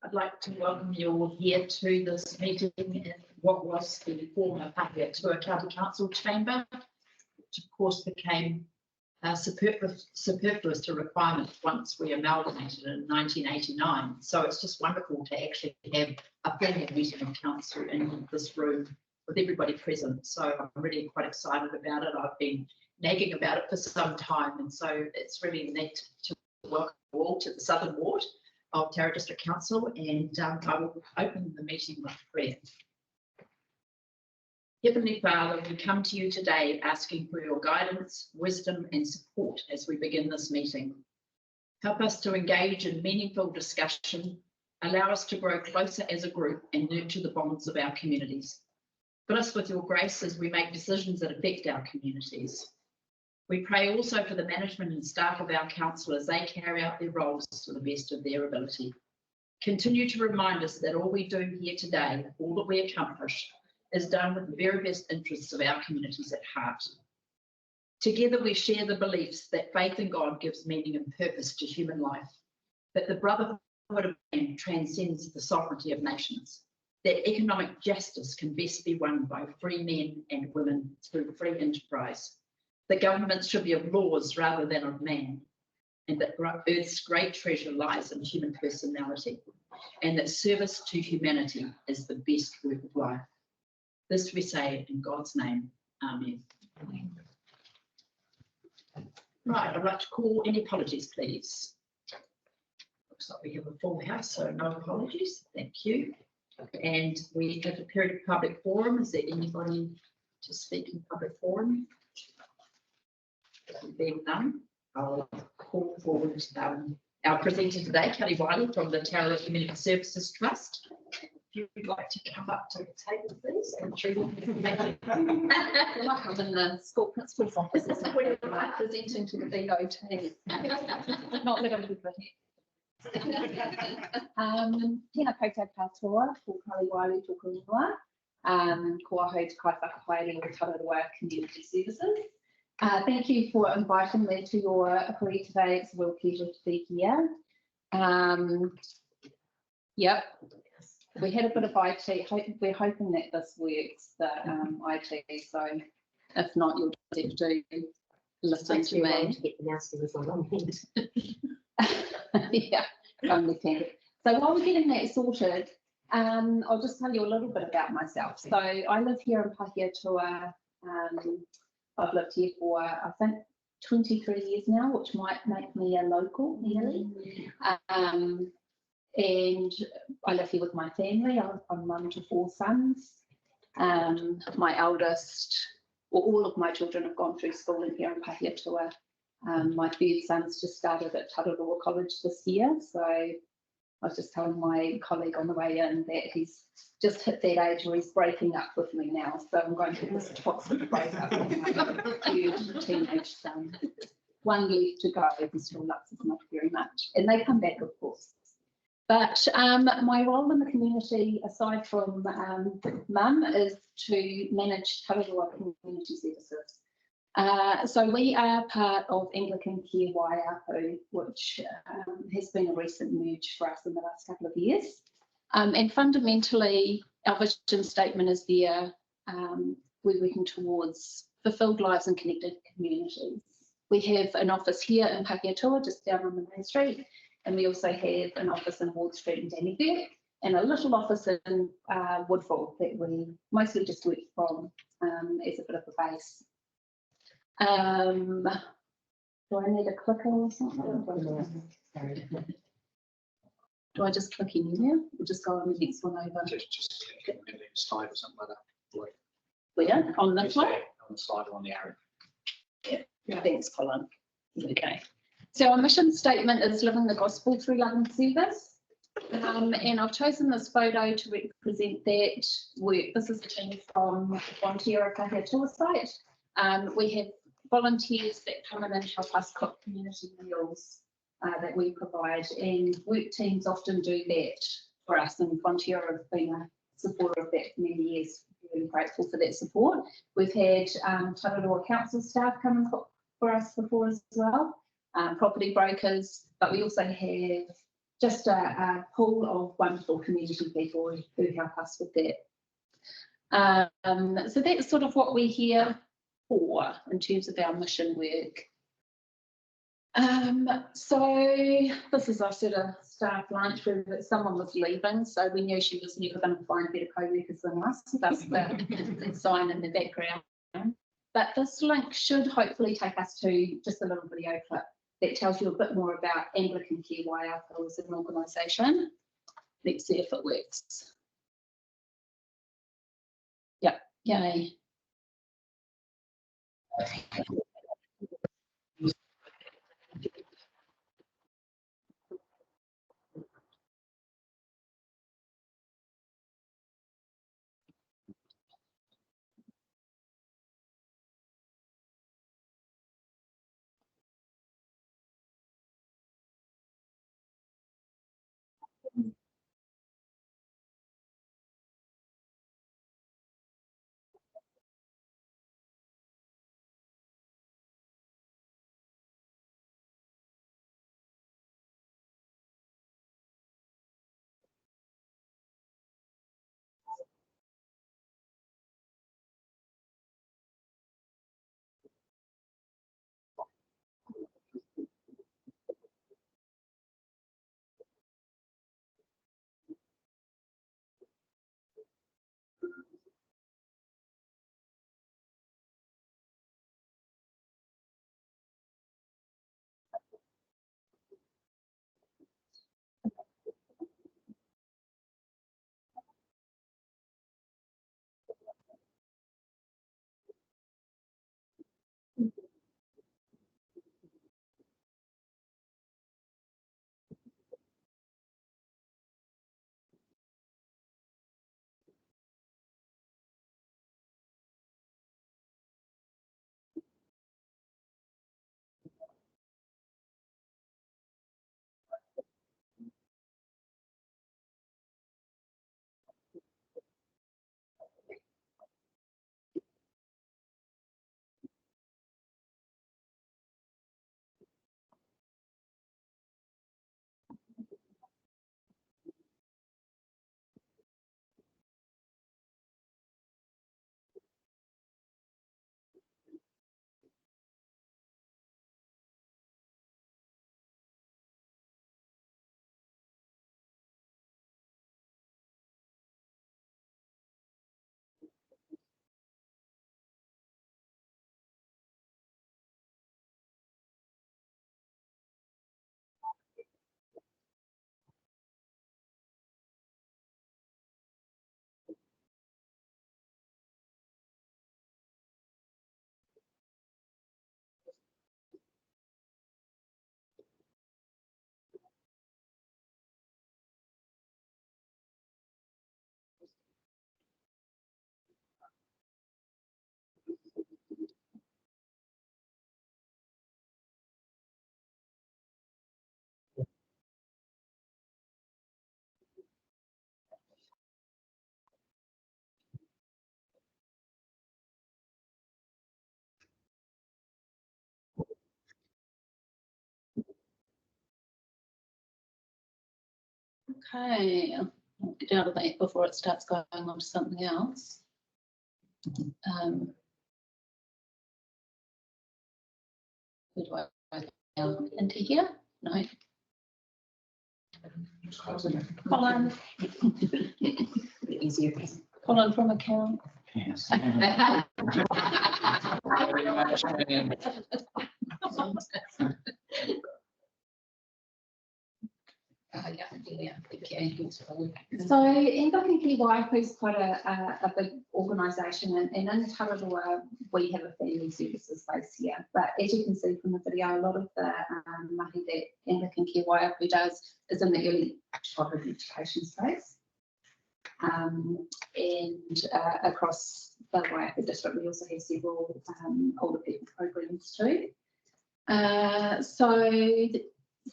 I'd like to welcome you all here to this meeting in what was the former Pakeatua County Council chamber, which of course became superfluous to requirement once we amalgamated in 1989. So it's just wonderful to actually have a formal meeting of council in this room with everybody present. So I'm really quite excited about it. I've been nagging about it for some time, and so it's really neat to welcome you all to the Southern Ward of Tara District Council, and I will open the meeting with prayer. Heavenly Father, we come to you today asking for your guidance, wisdom and support as we begin this meeting. Help us to engage in meaningful discussion, allow us to grow closer as a group and nurture the bonds of our communities. Fill us with your grace as we make decisions that affect our communities. We pray also for the management and staff of our council as they carry out their roles to the best of their ability. Continue to remind us that all we do here today, all that we accomplish, is done with the very best interests of our communities at heart. Together we share the beliefs that faith in God gives meaning and purpose to human life, that the brotherhood of man transcends the sovereignty of nations, that economic justice can best be won by free men and women through free enterprise, that governments should be of laws rather than of man, and that Earth's great treasure lies in human personality, and that service to humanity is the best work of life. This we say in God's name. Amen. Right, I'd like to call any apologies, please. Looks like we have a full house, so no apologies. Thank you. And we have a period of public forum. Is there anybody to speak in public forum? Being none, I'll call forward our presenter today, Kelly Wiley from the Tara Community Services Trust. If you'd like to come up to the table, please. I'm sure you'll I'm in the school principal's office. This is where I'm presenting to the DOT. Not that I'm good for it. Tēnā koutou katoa, ko Kelly Wiley tōku ingoa, ko ahau te kai whakahaere o Tararua Community Services. Thank you for inviting me to your hui today. It's a real pleasure to be here. Yep, we had a bit of IT. We're hoping that this works, the IT. So if not, you'll just have to listen to me. To get the mouse to on Yeah, only can. So while we're getting that sorted, I'll just tell you a little bit about myself. So I live here in Pakeatua. I've lived here for, I think, 23 years now, which might make me a local nearly. And I live here with my family. I'm mum to 4 sons. My eldest, or all of my children have gone through schooling here in Pakeatua. My 3rd son's just started at Tararua College this year. So I was just telling my colleague on the way in that he's just hit that age where he's breaking up with me now. So I'm going through this toxic breakup with my 3rd teenage son. 1 left to go. He still loves us not very much. And they come back, of course. But my role in the community, aside from mum, is to manage Tararua Community Services. So we are part of Anglican Care Waiahu, which has been a recent merge for us in the last couple of years. And fundamentally, our vision statement is there. We're working towards fulfilled lives and connected communities. We have an office here in Pakeatua, just down on the main street, and we also have an office in Ward Street in Dannyburg, and a little office in Woodville that we mostly just work from as a bit of a base. Do I need a clicker or something? Do I just click anywhere? We'll just go on the next one over. Just click on the slide or something like that. Where? On this one? On the slide or on the arrow. Yeah, thanks, Colin. Okay. So our mission statement is living the gospel through love and service. And I've chosen this photo to represent that work. This is a team from Volunteer Pakeatua site. We have volunteers that come in and help us cook community meals that we provide, and work teams often do that for us, and Volunteer have been a supporter of that for many years. Really grateful for that support. We've had Tararua Council staff come and cook for us before as well, property brokers, but we also have just a pool of wonderful community people who help us with that. So that's sort of what we're here for in terms of our mission work. So this is our sort of staff lunch where someone was leaving, so we knew she was never going to find better co-workers than us. That's the sign in the background. But this link should hopefully take us to just a little video clip that tells you a bit more about Anglican Care Waiako as an organisation. Let's see if it works. Yep, yay. Okay, I'll get out of that before it starts going on to something else. Who do I go into here? No. Colin. Easier. Colin from account. Yes. So Anglican Care Waiako is quite a big organisation, and in Tararua we have a family services base here. But as you can see from the video, a lot of the mahi that Anglican Care Waiako does is in the early childhood education space. And across the Waiako district we also have several older people programs too.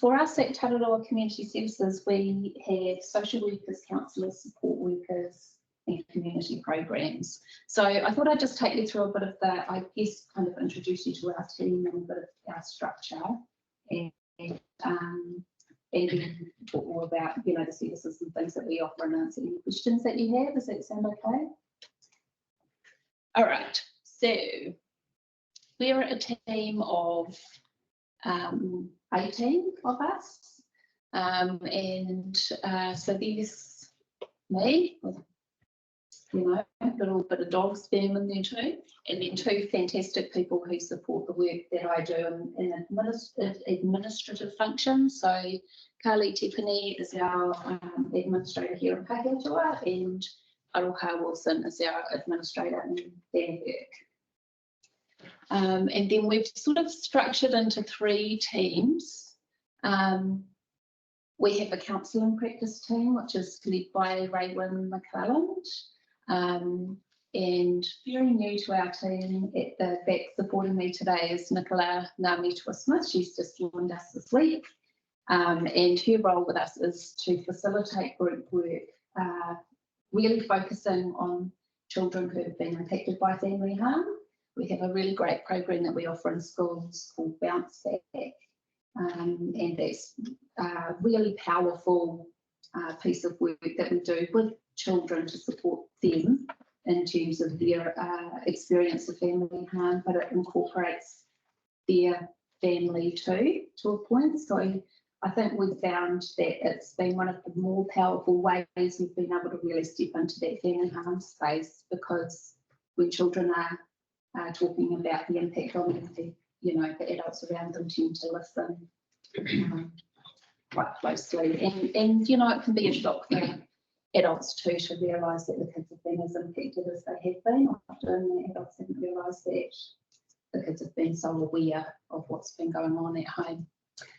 For us at Tararua Community Services, we have social workers, counsellors, support workers and community programs. So I thought I'd just take you through a bit of that, I guess kind of introduce you to our team and a bit of our structure and then talk more about, you know, the services and things that we offer and answer any questions that you have. Does that sound okay? All right, so we're a team of 18 of us, and so there's me, with, you know, a little bit of dog sperm in there too, and then two fantastic people who support the work that I do in administrative functions. So Carly Tiffany is our administrator here in Pakeatua, and Aroha Wilson is our administrator in Danburg. And then we've sort of structured into 3 teams. We have a counselling practice team, which is led by Raywin McClelland. And very new to our team at the back supporting me today is Nicola Ngami-Smith. She's just joined us this week. And her role with us is to facilitate group work, really focusing on children who have been impacted by family harm. We have a really great program that we offer in schools called Bounce Back, and that's a really powerful piece of work that we do with children to support them in terms of their experience of family harm, but it incorporates their family too, to a point. So I think we've found that it's been one of the more powerful ways we've been able to really step into that family harm space, because when children are talking about the impact on them, you know, the adults around them tend to listen quite closely. And you know, it can be a shock for adults too to realise that the kids have been as impacted as they have been. Often the adults haven't realised that the kids have been so aware of what's been going on at home.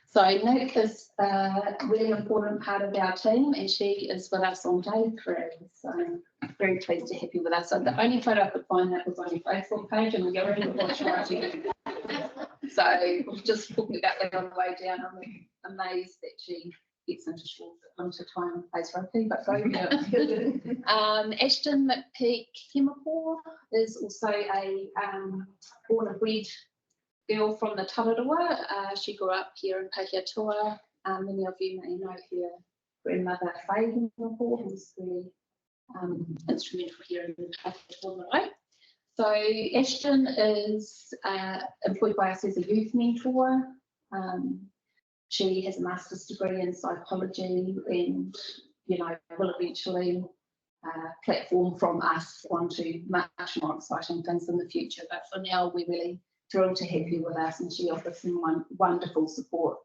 So Nick is a really important part of our team, and she is with us on day 3. So I'm very pleased to have you with us. So the only photo I could find that was on your Facebook page, and we're really watching. So just talking about that on the way down, I'm amazed that she gets into time and place rugby, but go. Yeah. Ashton McPeak Hemapore is also a born and bred girl from the Tararua. She grew up here in Pakeatua. Many of you may know her grandmother, Faye Hemapore, who's really instrumental here in Pakeatua marae. So Ashton is employed by us as a youth mentor. She has a master's degree in psychology, and you know, will eventually platform from us onto much more exciting things in the future. But for now, we're really thrilled to have you with us, and she offers some wonderful support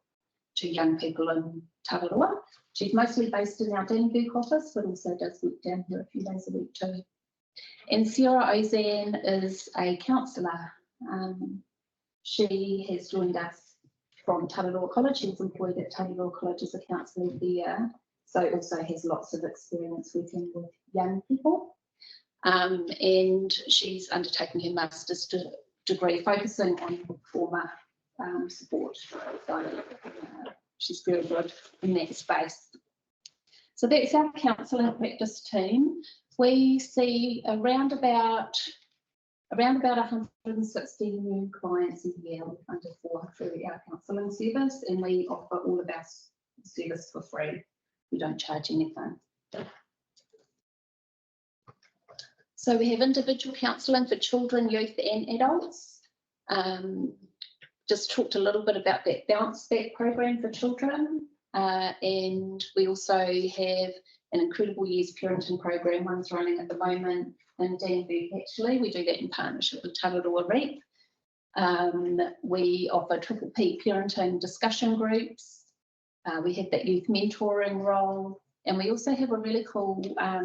to young people in Tararua. She's mostly based in our Danburg office, but also does work down here a few days a week too. And Sarah Ozan is a counsellor. She has joined us from Tararua College. She's employed at Tararua College as a counsellor there, so also has lots of experience working with young people. And she's undertaking her master's degree focusing on trauma support. So she's very good in that space. So that's our counselling practice team. We see around about 160 new clients a year under 4 through our counselling service, and we offer all of our service for free. We don't charge anything. So we have individual counselling for children, youth and adults. Just talked a little bit about that Bounce Back program for children, and we also have an Incredible Years parenting program. One's running at the moment in Danburg actually. We do that in partnership with Tararua Rep. We offer Triple P parenting discussion groups. We have that youth mentoring role, and we also have a really cool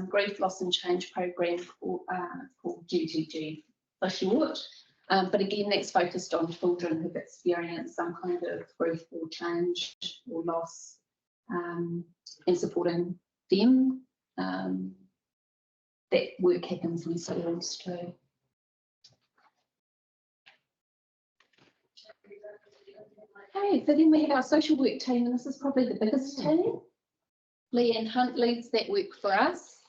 grief, loss and change program called GTG for short. But again, that's focused on children who've experienced some kind of grief or change or loss, and supporting them. That work happens in schools too. Okay, so then we have our social work team, and this is probably the biggest team. Leanne Hunt leads that work for us.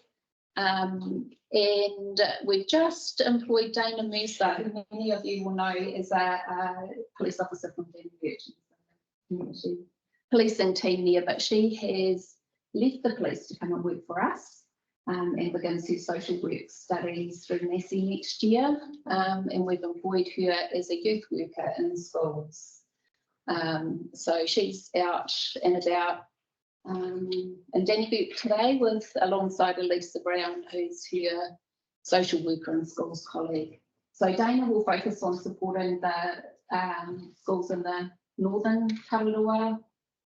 And we've just employed Dana Mercer, who many of you will know as a police officer from Danburg, policing team there, but she has left the police to come and work for us and begins her social work studies through Massey next year. And we've employed her as a youth worker in schools. So she's out and about in Dannevirke today alongside Elisa Brown, who's her social worker and schools colleague. So Dana will focus on supporting the schools in the northern Tararua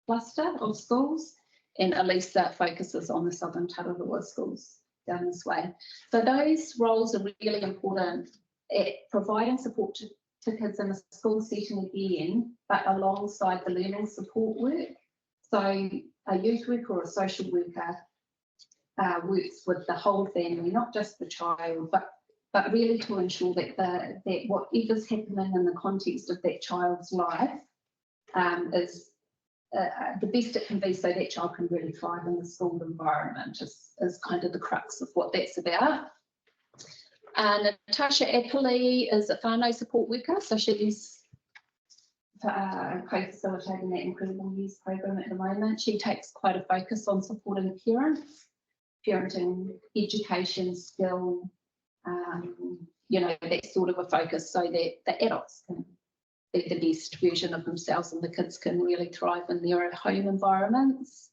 cluster of schools, and Elisa focuses on the southern Tararua schools down this way. So those roles are really important at providing support to kids in a school setting again, but alongside the learning support work. So a youth worker or a social worker works with the whole family, not just the child, but really to ensure that whatever's happening in the context of that child's life is the best it can be, so that child can really thrive in the school environment is kind of the crux of what that's about. And Natasha Appley is a whānau support worker, so she's co-facilitating that incredible youth program at the moment. She takes quite a focus on supporting parents, parenting, education, skill, that sort of a focus, so that the adults can be the best version of themselves and the kids can really thrive in their home environments.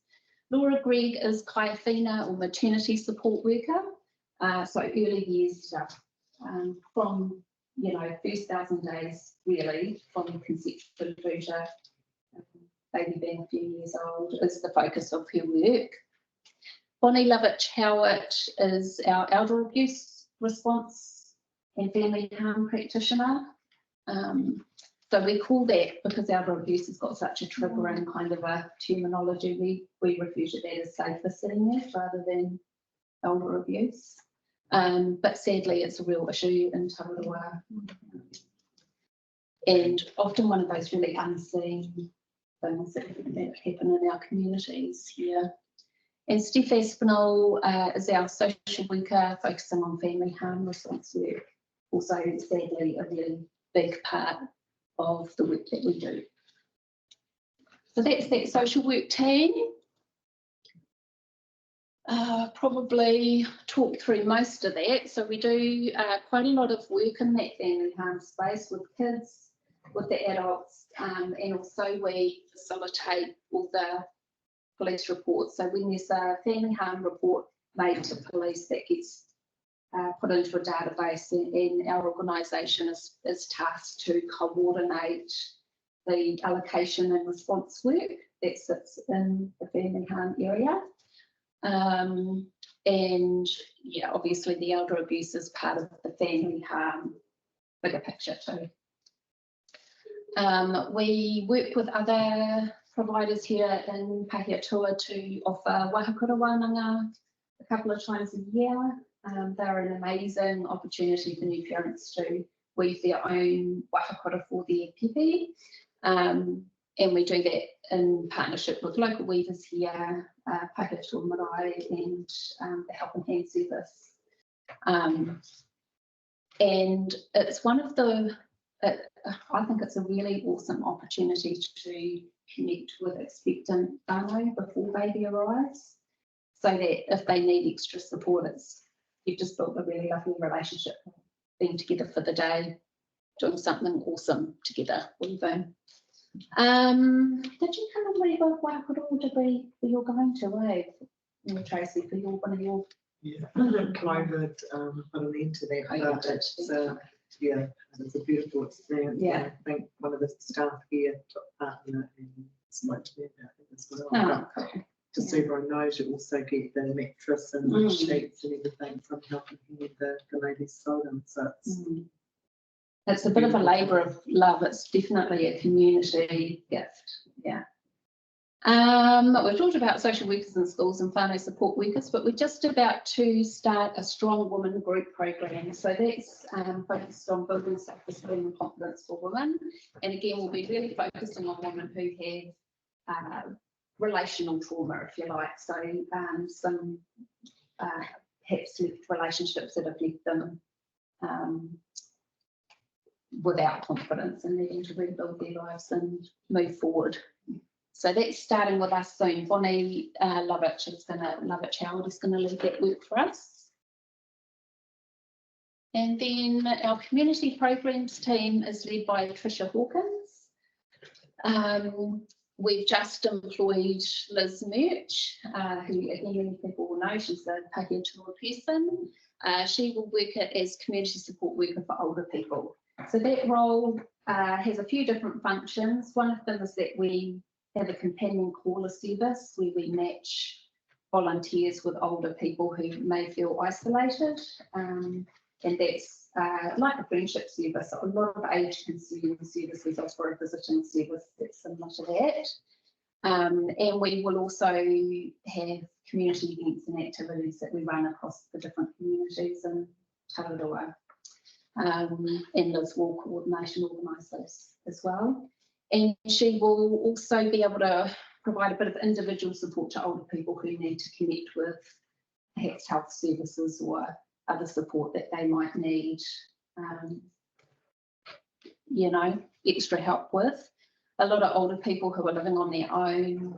Laura Gregg is Kaiwhina or maternity support worker, so early years stuff, from first 1,000 days really, from conception through to baby being a few years old is the focus of her work. Bonnie Lovett-Howard is our elder abuse response and family harm practitioner. So we call that, because elder abuse has got such a triggering kind of a terminology, we refer to that as safer seniors rather than elder abuse. But sadly, it's a real issue in Tararua. And often one of those really unseen things that happen in our communities here. And Steph Aspinall is our social worker focusing on family harm response work. Also, sadly, a really big part of the work that we do. So that's that social work team. Probably talk through most of that. So we do quite a lot of work in that family harm space with kids, with the adults, and also we facilitate all the police reports. So when there's a family harm report made to police, that gets put into a database, and our organisation is tasked to coordinate the allocation and response work that sits in the family harm area. And yeah, obviously the elder abuse is part of the family harm bigger picture too. We work with other providers here in Pahiatua to offer wahakura wānanga a couple of times a year. They're an amazing opportunity for new parents to weave their own wahakura for their pipi. And we do that in partnership with local weavers here, Pahiatua Marae and the Help and Hand Service. And it's one of the, I think it's a really awesome opportunity to connect with expectant whānau before baby arrives, so that if they need extra support, you've just built a really lovely relationship, being together for the day, doing something awesome together, weaving. Did you come and weave a wahakura degree for your going to, Tracy, for one of your? Yeah, COVID put an end to that, but it's a beautiful experience. Yeah. I think one of the staff here took part in it, and it's much better as well. Oh, cool. Just so everyone knows, you also get the mattress and the sheets and everything from helping the ladies sew them. So it's a bit of a labour of love. It's definitely a community gift. Yeah. We've talked about social workers in schools and whānau support workers, but we're just about to start a strong women group program. So that's focused on building self-esteem and confidence for women. And again, we'll be really focusing on women who have relational trauma, if you like. So some perhaps left relationships that have left them without confidence and needing to rebuild their lives and move forward. So that's starting with us soon. Bonnie Lovett is going to, Lovett Child is going to lead that work for us. And then our community programs team is led by Tricia Hawkins. We've just employed Liz Murch, who again many people will know, she's a Pahiatua person. She will work as community support worker for older people. So that role has a few different functions. One of them is that we have a companion caller service where we match volunteers with older people who may feel isolated. And that's like a friendship service. A lot of aged concern services offer a visiting service that's similar to that. And we will also have community events and activities that we run across the different communities in Tararua. And Liz will coordinate and organise those as well. And she will also be able to provide a bit of individual support to older people who need to connect with perhaps health services or other support that they might need, you know, extra help with. A lot of older people who are living on their own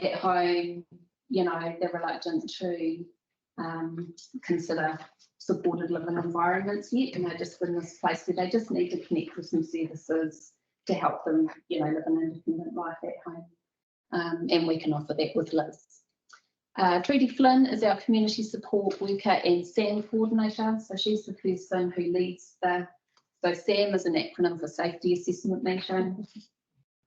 at home, you know, they're reluctant to consider supported living environments yet, and they're just in this place where they just need to connect with some services to help them, you know, live an independent life at home. And we can offer that with Liz. Trudy Flynn is our community support worker and SAM coordinator. So she's the person who leads so SAM is an acronym for Safety Assessment Meeting.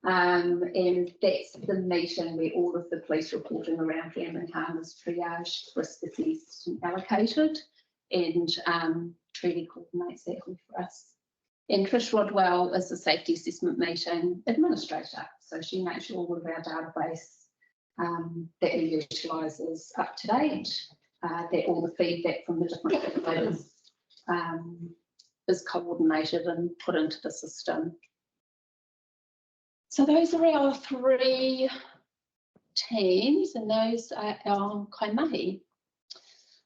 And that's the meeting where all of the police reporting around family harm is triaged, risk assessed and allocated. And Trudy coordinates that for us. And Trish Rodwell is the safety assessment meeting administrator. So she makes sure all of our database that we utilise is up to date, that all the feedback from the different regulators is coordinated and put into the system. So those are our three teams, and those are our kaimahi.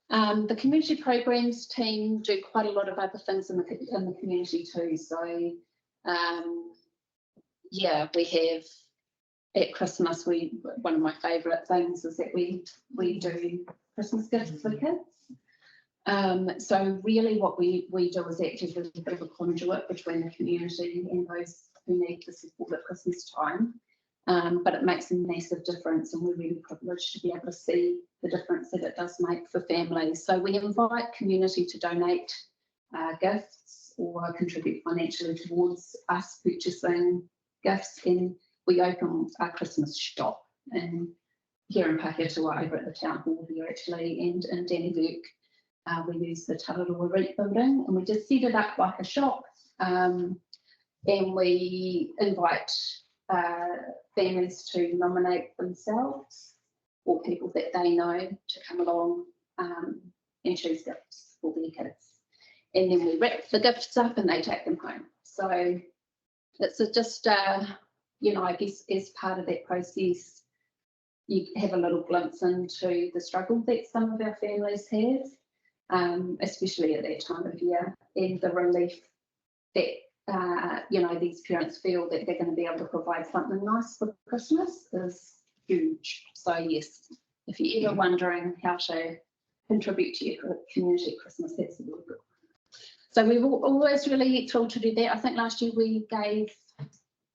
The community programs team do quite a lot of other things in the community too. So yeah, we have at Christmas, one of my favourite things is that we do Christmas gifts for kids. So really what we do is act as a bit of a conduit between the community and those who need the support at Christmas time. But it makes a massive difference, and we're really privileged to be able to see the difference that it does make for families. So we invite community to donate gifts or contribute financially towards us purchasing gifts, and we open our Christmas shop and here in Pahiatua over at the town hall here actually, and in Dannevirke we use the Tararua REIT building, and we just set it up like a shop, and we invite families to nominate themselves or people that they know to come along and choose gifts for their kids. And then we wrap the gifts up and they take them home. So it's just, you know, I guess as part of that process, you have a little glimpse into the struggle that some of our families have, especially at that time of year, and the relief that you know, these parents feel that they're going to be able to provide something nice for Christmas is huge. So yes, if you're ever wondering how to contribute to your community at Christmas, that's a really good one. So we've always really thrilled to do that. I think last year we gave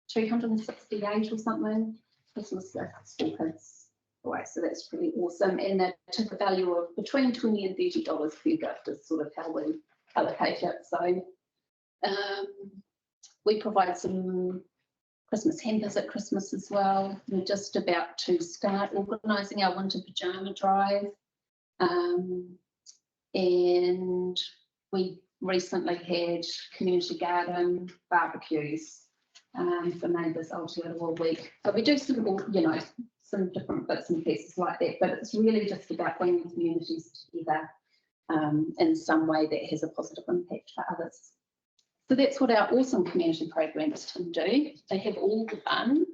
268 or something Christmas gifts for kids away. So that's pretty awesome. And the ticket value of between $20 and $30 per gift is sort of how we allocate it. So we provide some Christmas hampers at Christmas as well. We're just about to start organising our winter pyjama drive, and we recently had community garden barbecues for neighbours Aotearoa week. But we do some, you know, some different bits and pieces like that, but it's really just about bringing communities together in some way that has a positive impact for others. So that's what our awesome community programs can do. They have all the fun.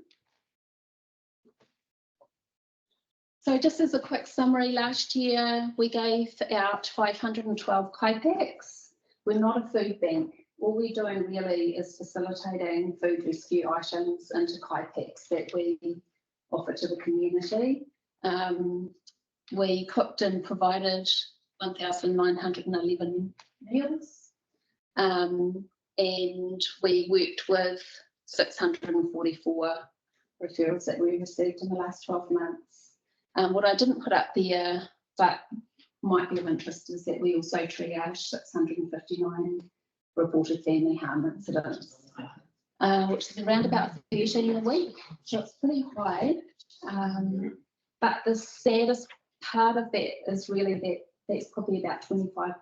So just as a quick summary, last year we gave out 512 kaipaks. We're not a food bank. All we're doing really is facilitating food rescue items into kaipaks that we offer to the community. We cooked and provided 1,911 meals, and we worked with 644 referrals that we received in the last 12 months. What I didn't put up there, but might be of interest, is that we also triaged 659 reported family harm incidents, which is around about 13 a week, so it's pretty high. But the saddest part of that is really that that's probably about 25%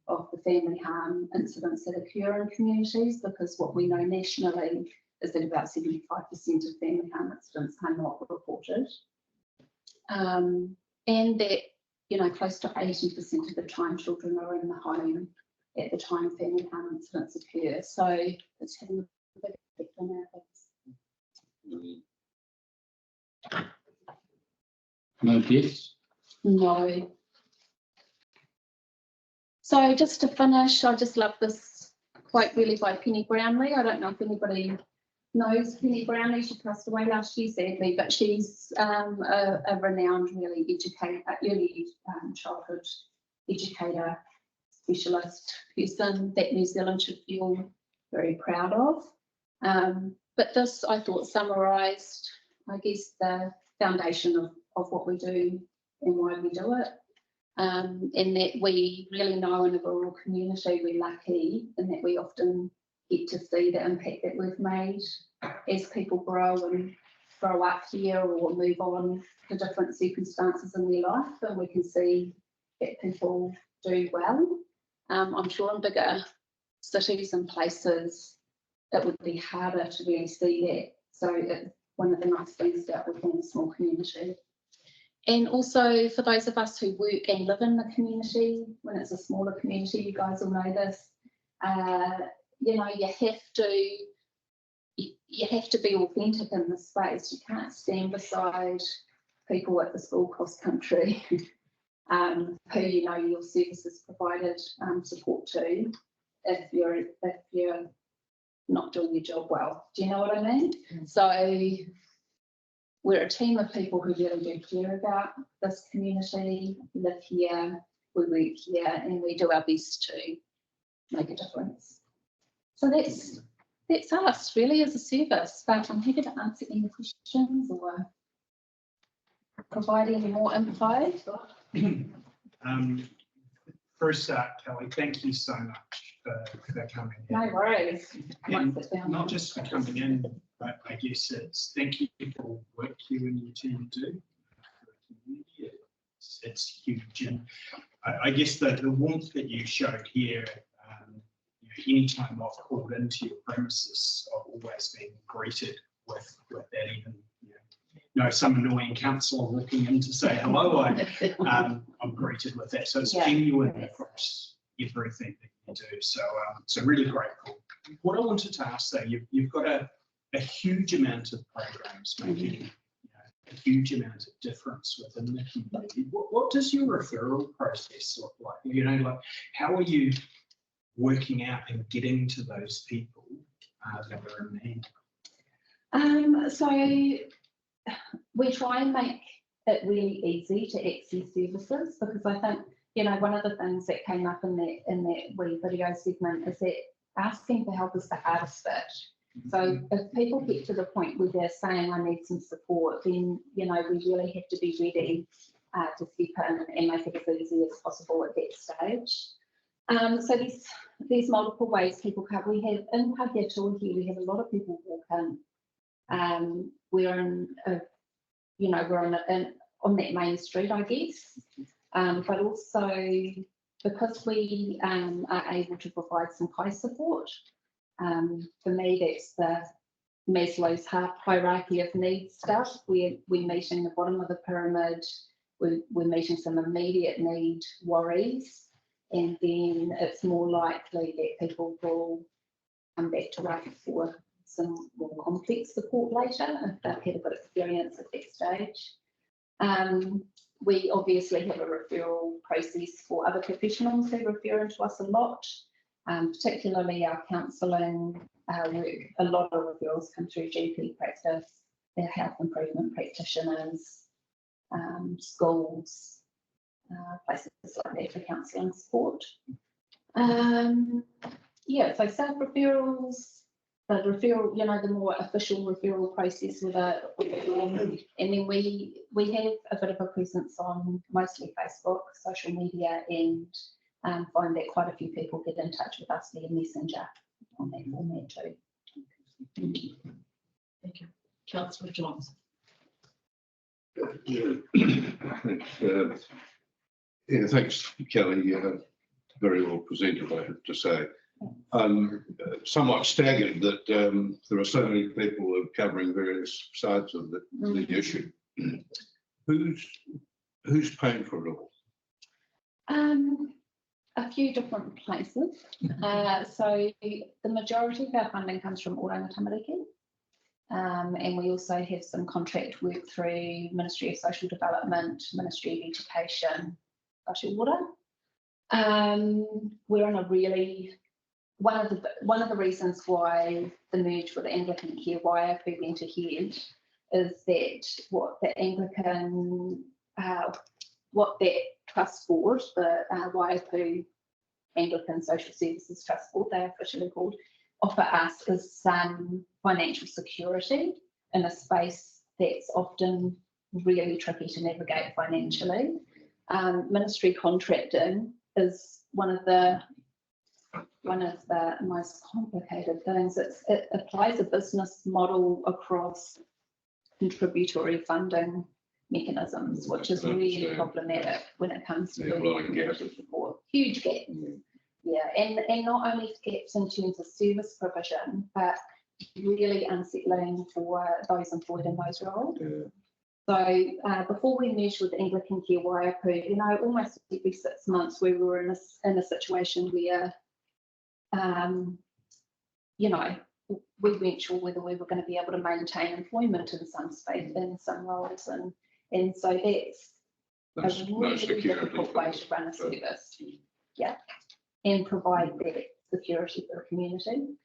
of the family harm incidents that occur in communities, because what we know nationally is that about 75% of family harm incidents are not reported. And that, you know, close to 80% of the time children are in the home at the time family harm incidents occur. So it's having a big effect on our lives. No deaths? No. So just to finish, I just love this quote really by Penny Brownlee. I don't know if anybody knows Penny Brownlee. She passed away last year, sadly, but she's a renowned, really early childhood educator, specialist person that New Zealand should feel very proud of. But this, I thought, summarised, I guess, the foundation of what we do and why we do it. And that we really know in a rural community we're lucky in that we often get to see the impact that we've made as people grow up here or move on to different circumstances in their life, and we can see that people do well. I'm sure in bigger cities and places it would be harder to really see that. So it's one of the nice things about within a small community. And also for those of us who work and live in the community, when it's a smaller community, you guys all know this, you know, you have to be authentic in this space. You can't stand beside people at the school cross country who you know your services provided support to if you're not doing your job well. Do you know what I mean? So we're a team of people who really do care about this community, live here, we work here, and we do our best to make a difference. So that's us really as a service, but I'm happy to answer any questions or provide any more info. First up, Kelly, thank you so much for coming in. No worries. And not just for coming in, but I guess it's thank you for work you and your team do. It's huge, and I guess the warmth that you showed here, anytime I've called into your premises, I've always been greeted with that. Even some annoying councillor walking in to say hello, I'm greeted with that. So it's genuine across everything that you do. So really grateful. What I wanted to ask though, you've got a huge amount of programs making a huge amount of difference within the community. What does your referral process look like? Like how are you working out and getting to those people that are in need? So we try and make it really easy to access services, because I think one of the things that came up in that wee video segment is that asking for help is the hardest bit. So if people get to the point where they're saying I need some support, then we really have to be ready to step in and make it as easy as possible at that stage. So there's multiple ways people come. We have in Pahiatua here, we have a lot of people walk in. We're on that main street, I guess, but also because we are able to provide some high support. For me, that's the Maslow's hierarchy of needs stuff. We're meeting the bottom of the pyramid. We're meeting some immediate need worries, and then it's more likely that people will come back to us for some more complex support later if they've had a good experience at that stage. We obviously have a referral process for other professionals who refer into us a lot, particularly our counselling work. A lot of referrals come through GP practice, their health improvement practitioners, schools, places like that for counselling support. Yeah, so self-referrals, the referral, the more official referral process with a form, and then we have a bit of a presence on mostly Facebook, social media, and find that quite a few people get in touch with us via Messenger on that format too. Thank you. Thank you. Councillor Johnson. Yeah, thanks, Kelly. Very well presented, I have to say. I'm somewhat staggered that there are so many people who are covering various sides of the issue. Who's paying for it all? A few different places. So the majority of our funding comes from Oranga Tamariki. And we also have some contract work through Ministry of Social Development, Ministry of Education, Social Water. We're on a really, one of the reasons why the merge with Anglican Care Waiapu went ahead is that what that trust board, the Waiapu Anglican Social Services Trust Board, they're officially called, offer us is some financial security in a space that's often really tricky to navigate financially. Ministry contracting is one of the most complicated things. It applies a business model across contributory funding mechanisms, which is really problematic when it comes to community support. Huge gaps. Yeah, and not only gaps in terms of service provision, but really unsettling for those employed in those roles. Yeah. So before we merged with Anglican Care Waiapu, almost every 6 months we were in a situation where, we weren't sure whether we were going to be able to maintain employment in some space, in some roles, and so that's a really difficult way to run a service. Yeah, and provide that security for the community.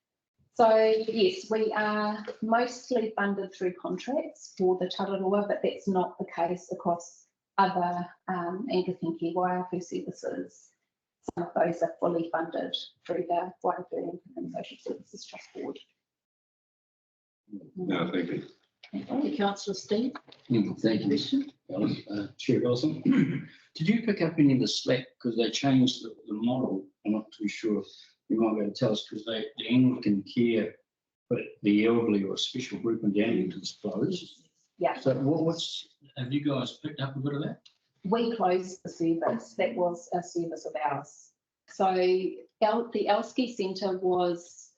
So yes, we are mostly funded through contracts for the Tararua, but that's not the case across other Anglican Care Waiapu services. Some of those are fully funded through the Waiapu Anglican Social Services Trust Board. No, thank you. Thank you, Councillor Steve. Thank you, Alice. Chair Wilson. Did you pick up any of the slack because they changed the model? I'm not too sure. You might be able to tell us because the Anglican Care put the elderly or a special group in Dannington's closed. Yeah. So have you guys picked up a bit of that? We closed the service. That was a service of ours. So the Elski Centre was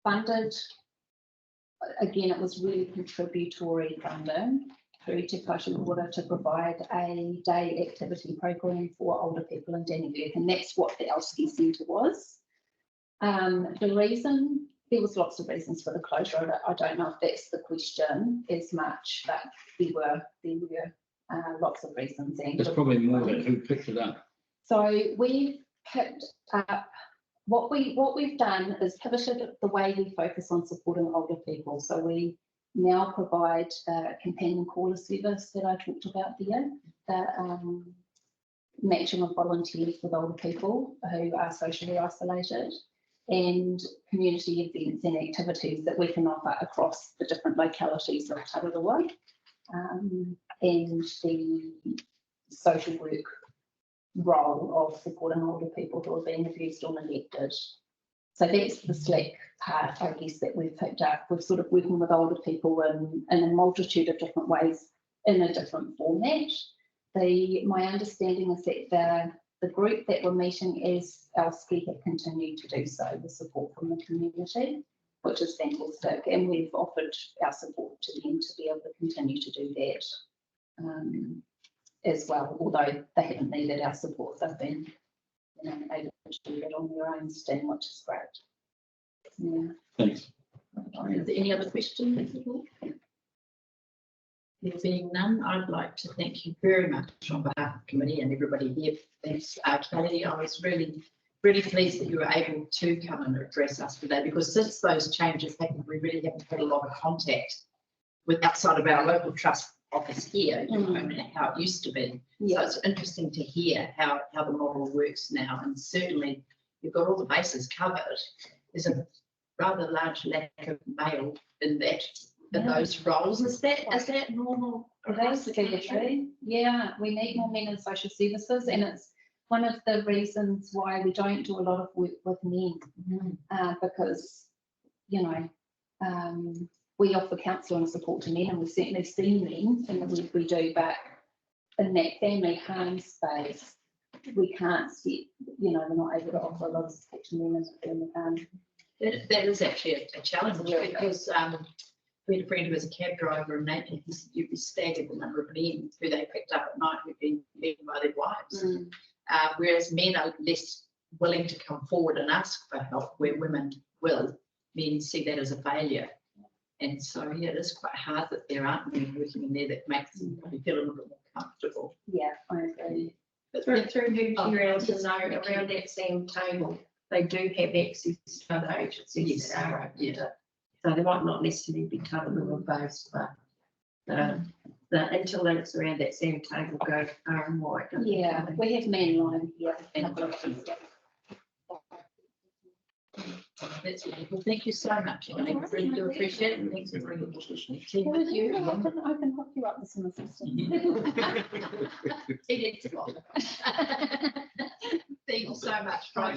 funded. Again, it was really contributory funding through Te Whatu Water to provide a day activity program for older people in Dannevirke, and that's what the Elski Centre was. The reason, there was lots of reasons for the closure. I don't know if that's the question as much, but there were lots of reasons. There's probably more than who picked it up. So we've picked up. What we've done is pivoted the way we focus on supporting older people. So we now provide a companion caller service that I talked about there, the matching of volunteers with older people who are socially isolated, and community events and activities that we can offer across the different localities of Tararua, and the social work role of supporting older people who are being abused or neglected. So that's the slack part, I guess, that we've picked up. We're sort of working with older people in a multitude of different ways in a different format. My understanding is that the group that we're meeting as Elski have continued to do so with support from the community, which is fantastic, and we've offered our support to them to be able to continue to do that. As well, although they haven't needed our support, they've been able to do that on their own steam, which is great. Yeah. Thanks. Is there any other questions at all? There being none, I'd like to thank you very much on behalf of the committee and everybody here. Thanks, Kelly. I was really really pleased that you were able to come and address us today, because since those changes happened, we really haven't had a lot of contact with outside of our local trust office here, you know, and how it used to be. So it's interesting to hear how the model works now, and certainly you've got all the bases covered. There's a rather large lack of male in those roles. Is that normal? That's secretary. Yeah, we need more men in social services, and it's one of the reasons why we don't do a lot of work with men, because, you know, we offer counselling and support to men, and we've certainly seen men in the work we do, but in that family harm space, we can't see, you know, we're not able to offer a lot of support to men as a family harm. That is actually a challenge, because we had a friend who was a cab driver, and he said you'd be staggered the number of men who they picked up at night who'd been beaten by their wives. Whereas men are less willing to come forward and ask for help, where women will. Men see that as a failure. And so, yeah, it is quite hard that there aren't men working in there that makes them probably feel a little bit more comfortable. Yeah, I agree. But through who you also know, around that same table, they do have access to other agencies that are open to it. So they might not necessarily be covered with those, but the interlinks around that same table go far and wide. Yeah, we have men line here. That's wonderful. Thank you so much. I really do appreciate it. Thanks for bringing the team Well, with you. I can hook you up with some assistance. It is long. Thank you so much. Right,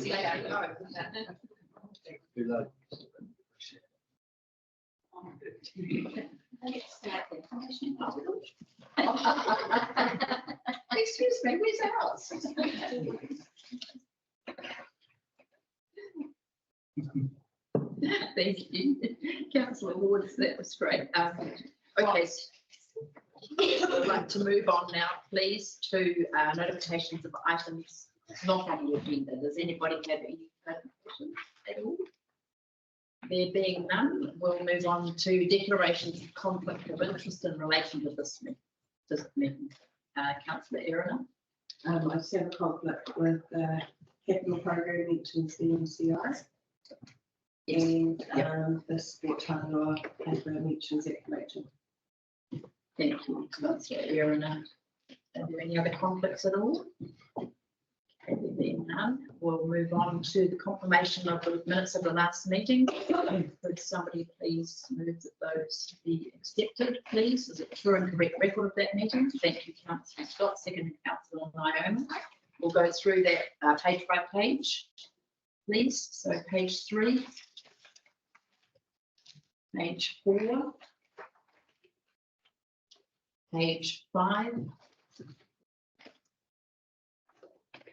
excuse me, where's ours? Thank you, Councillor Ward, that was great. Okay, I'd like to move on now, please, to notifications of items not on the agenda. Does anybody have any notifications at all? There being none, we'll move on to declarations of conflict of interest in relation to this meeting. Councillor Erina. I just have a conflict with capital program mentions the MCI. And the sport law paper mentions that collection. Thank you, Councillor Erina. Are there any other conflicts at all? There being none, we'll move on to the confirmation of the minutes of the last meeting. Could somebody please move that those be accepted, please? Is it true and correct record of that meeting? Thank you, Councillor Scott, second Councillor Naomi. We'll go through that page by page, please. So page 3, page 4, page 5,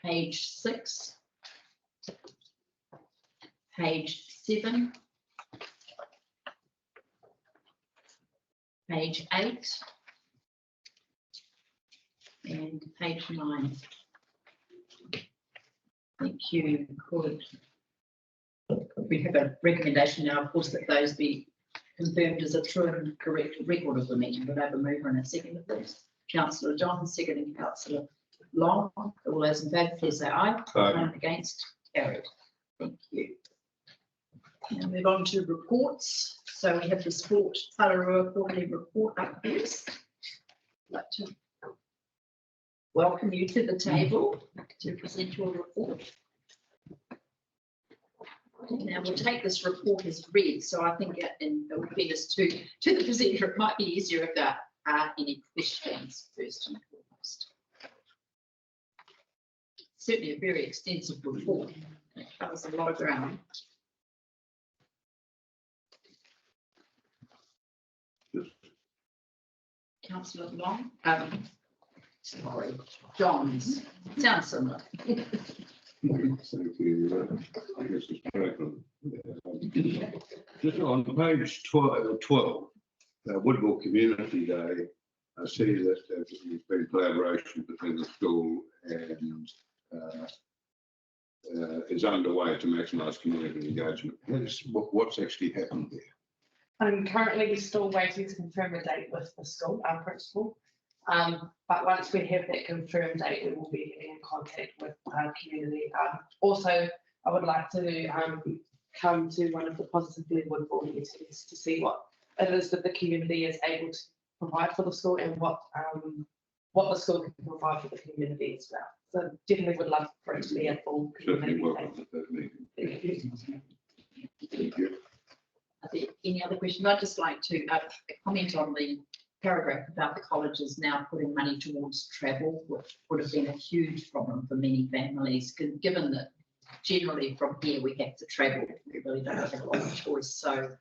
page 6, page 7, page 8, and page 9. Thank you. Could we have a recommendation now, of course, that those be confirmed as a true and correct record of the meeting? Would I have a mover and a second, please? Councillor John, seconding Councillor Long. All those in favour, please say aye. Aye. Against, carried. Thank you. Now move on to reports. So we have the Sport Tararua quarterly report up first. I'd like to welcome you to the table to present your report. Now we'll take this report as read, so I think in fairness to the presenter, it might be easier if there are any questions first and foremost. Certainly a very extensive report. It covers a lot of ground. Councillor Long, sorry, Johns, sounds similar. Thank you. I guess it's correct. Just on page 12, Woodville Community Day, I see that there's been collaboration between the school and is underway to maximise community engagement. What's actually happened there? Currently, we're still waiting to confirm a date with the school, our principal. But once we have that confirmed date, we will be getting in contact with our community. Also, I would like to come to one of the positively wood board meetings to see what it is that the community is able to provide for the school and what the school can provide for the community as well. So definitely would love for it to be a full Certainly community welcome meeting. at that meeting. Thank you. Are there any other questions? I'd just like to comment on the paragraph about the colleges now putting money towards travel, which would have been a huge problem for many families, given that generally from here we have to travel. We really don't have a lot of choice. So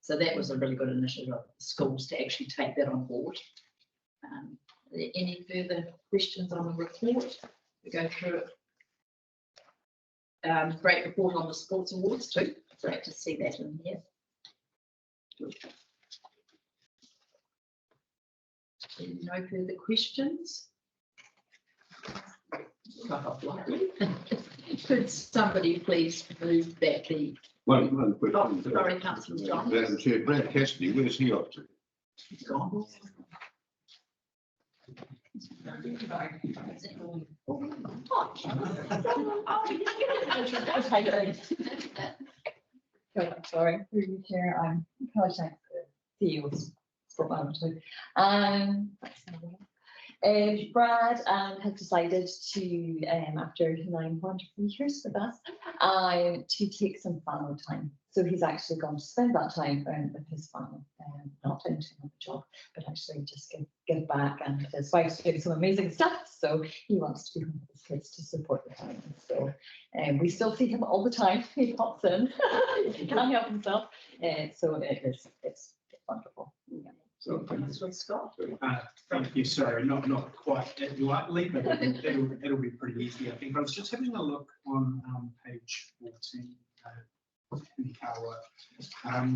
that was a really good initiative of the schools to actually take that on board. Are there any further questions on the report? We go through it. Great report on the sports awards too. Great to see that in here. No further questions? Could somebody please move that the, One oh, question. sorry, Councillor John. Madam Chair, Brad Cassidy, where's he off to? Gone. Sorry, through you, Chair. I'm College CEO's sport manager. Brad has decided to, after 9 wonderful years with us, to take some family time. So he's actually going to spend that time with his family, not into another job, but actually just give back. And his wife's doing some amazing stuff, so he wants to be home with his kids to support the family. So we still see him all the time. He pops in, he can't help himself. So it's wonderful. Yeah. So, Councillor Scott. Thank you. Sorry, not quite that lightly, but it'll be pretty easy. I think I was just having a look on page 14. In Kawa,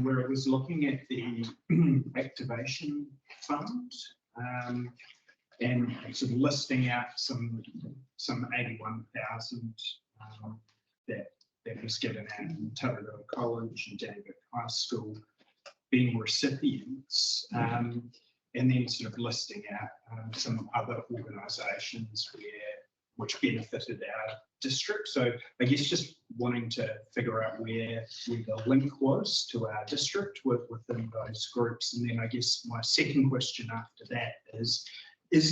where it was looking at the activation fund and sort of listing out some 81,000 that was given out in Tauranga College and David High School being recipients, and then sort of listing out some other organisations which benefited our district. So I guess just wanting to figure out where the link was to our district within those groups. And then I guess my second question after that is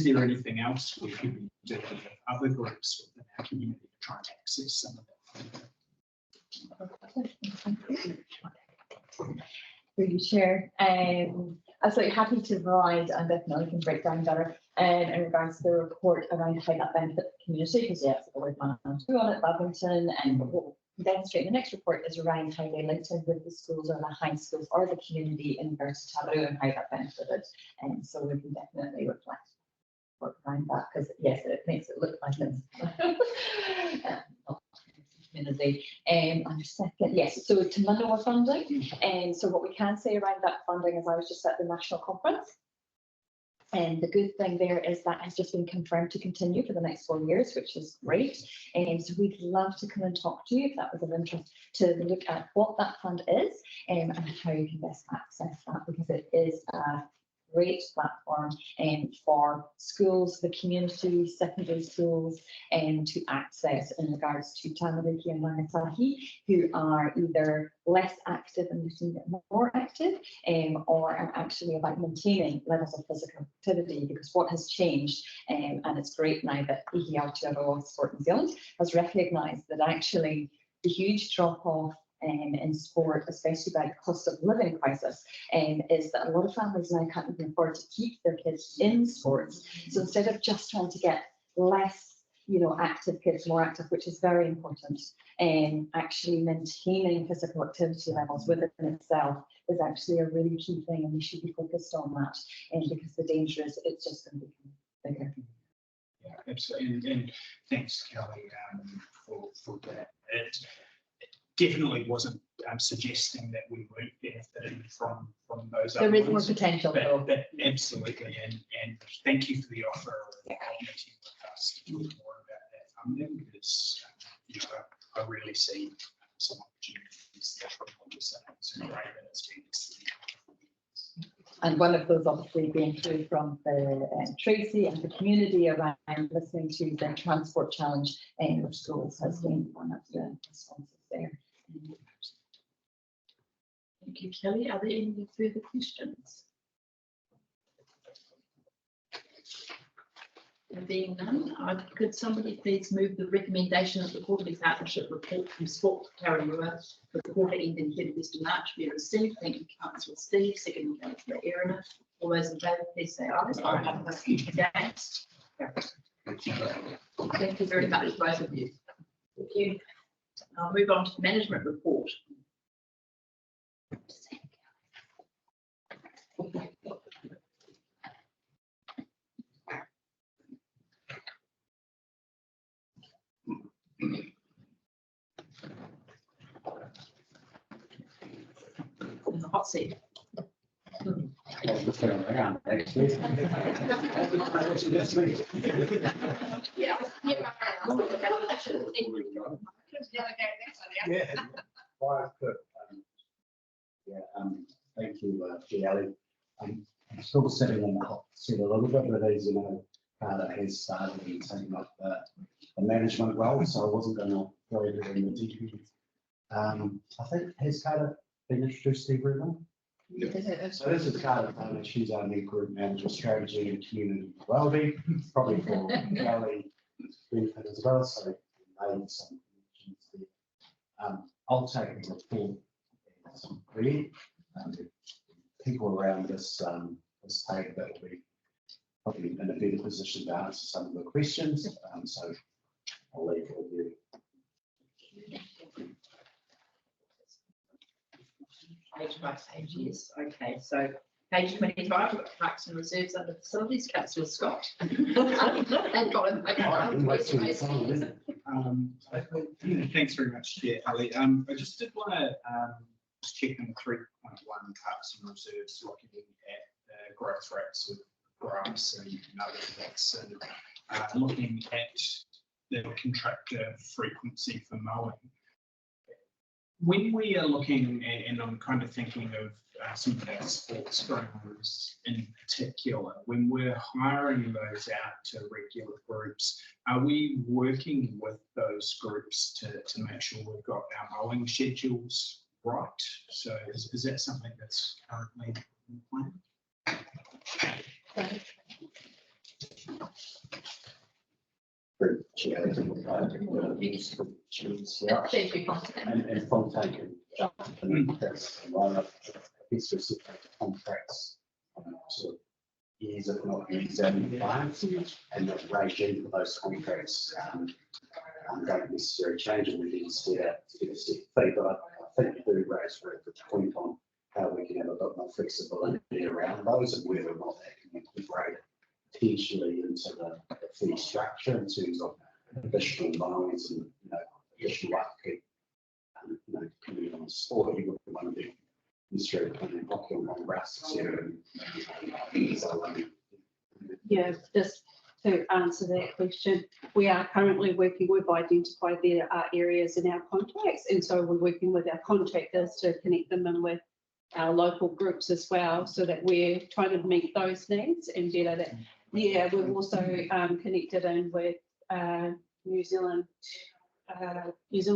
there anything else we could be doing with other groups within our community to try and access some of that? Through you, Chair. Absolutely happy to provide, and definitely can break down better in regards to the report around how that benefits the community, because yes, the word man on it, Badminton, and what we'll demonstrate in the next report is around how they linked in with the schools or the high schools or the community in regards to Tauranga and how that benefited. And so we can definitely reflect work around that, because yes, it makes it look like it's community. And second, yes, so to Manoa funding. And so what we can say around that funding is I was just at the national conference. And the good thing there is that has just been confirmed to continue for the next 4 years, which is great. And so we'd love to come and talk to you if that was of interest, to look at what that fund is and how you can best access that, because it is a great platform for schools, the community, secondary schools, and to access in regards to Tamariki and Rangisahi, who are either less active and looking to get more active, or are actually about maintaining levels of physical activity, because what has changed, and it's great now that Ihi Aotearoa Sport New Zealand has recognised that actually the huge drop-off in sport, especially by the cost of living crisis, is that a lot of families now can't even afford to keep their kids in sports. So instead of just trying to get less, active kids more active, which is very important, and actually maintaining physical activity levels within itself is actually a really key thing, and we should be focused on that. And because the danger is it's just going to become bigger. Yeah, absolutely. And thanks, Kelly, for that. It definitely wasn't suggesting that we weren't benefiting from those other There is more ones, potential, though. but absolutely, and thank you for the offer of meeting with us to talk more about that funding, because I really see some opportunities there from what you're saying. So great that it's been excellent. And one of those obviously being through from the Tracy and the community around listening to the transport challenge in schools has been one of the responses there. Thank you, Kelly. Are there any further questions? There being none, could somebody please move the recommendation of the quarterly partnership report from Sport Tauranga for the quarter ending 31st of March be received? Thank you, Councillor Steve. Second, Councillor Erina. All those in favour, please say aye. Against? Thank you very much, both of you. Thank you. I'll move on to the management report. In the hot seat. Yeah. Thank you, Kelly. I'm still sitting in the hot seat a little bit, but as you know, Carter has started and taken up the management role, so I wasn't going to throw it in the deep end. I think, has Carter been introduced to everyone? Yeah. So this is Carter Palmer. She's our new group manager, strategy and community wellbeing, probably for Kelly benefit as well. So made some connections there. I'll take the report as read. People around this this table that will be probably in a better position to answer some of the questions. So I'll leave it with you. Page by page, yes. Okay, so page 25, we've got Parks and Reserves under Facilities, Councillor Scott. Thank God. Thanks very much, Chair Ali. I just did want to check in 3.1 Parks and Reserves, looking at the growth rates of grass and other things, and looking at the contractor frequency for mowing. When we are looking at, and I'm kind of thinking of some of our sports grounds in particular, when we're hiring those out to regular groups, are we working with those groups to make sure we've got our mowing schedules right? So is that something that's currently in plan? And from taking specific contracts, sort of years, if not years, in advance, and the regime for those contracts don't necessarily change, and we didn't set out to get a set fee. But I think you do raise a good point on how we can have a bit more flexibility around those and whether or not that can be integrated potentially into the fee structure in terms of additional loans and additional upkeep. Depending on the sport, you wouldn't want to be necessarily playing hockey on long grass, etc. Yeah, just to answer that question, we are currently working, we've identified there are areas in our contracts, and so we're working with our contractors to connect them in with our local groups as well, so that we're trying to meet those needs and better that. Yeah, we've also connected in with New Zealand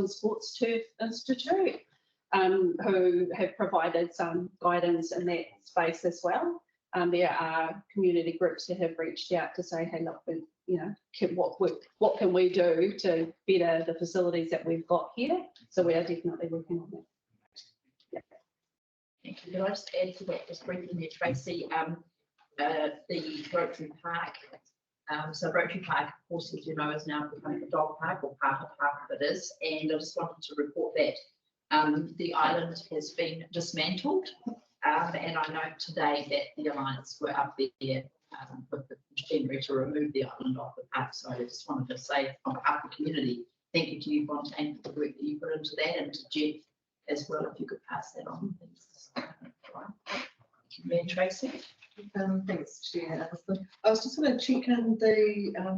Sports Turf Institute, who have provided some guidance in that space as well. There are community groups that have reached out to say, hey, look, what can we do to better the facilities that we've got here? So we are definitely working on that. Yeah. Thank you. Can I just add to that, just briefly there, Tracy, the Rotary Park. So Rotary Park, of course, as you know, is now becoming a dog park, or part of it is. And I just wanted to report that the island has been dismantled. And I know today that the Alliance were up there with the machinery to remove the island off the park. So I just wanted to say on behalf of the community, thank you to you, Fontaine, for the work that you put into that, and to Jeff as well, if you could pass that on. Thanks. Mayor Tracy. Thanks, Chair. I was just going to check in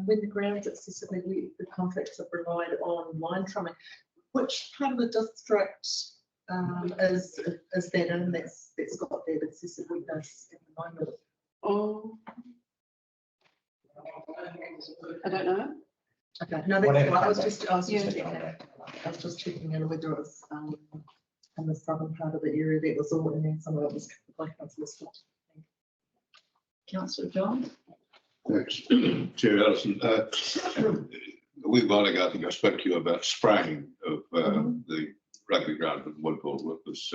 when the grounds accessibility, the contracts have relied on line trimming. Which part of the district is that in that's got that accessibility at the Oh. I don't know. Okay, no, that's Whatever fine. I was comes just Yeah. checking that. I was just checking in whether it was, in the southern part of the area that was all, and then some of it was like councillor Scott. Councillor John? Thanks, Chair Ellison. A wee while ago, I think I spoke to you about spraying of the rugby ground at Woodville. It was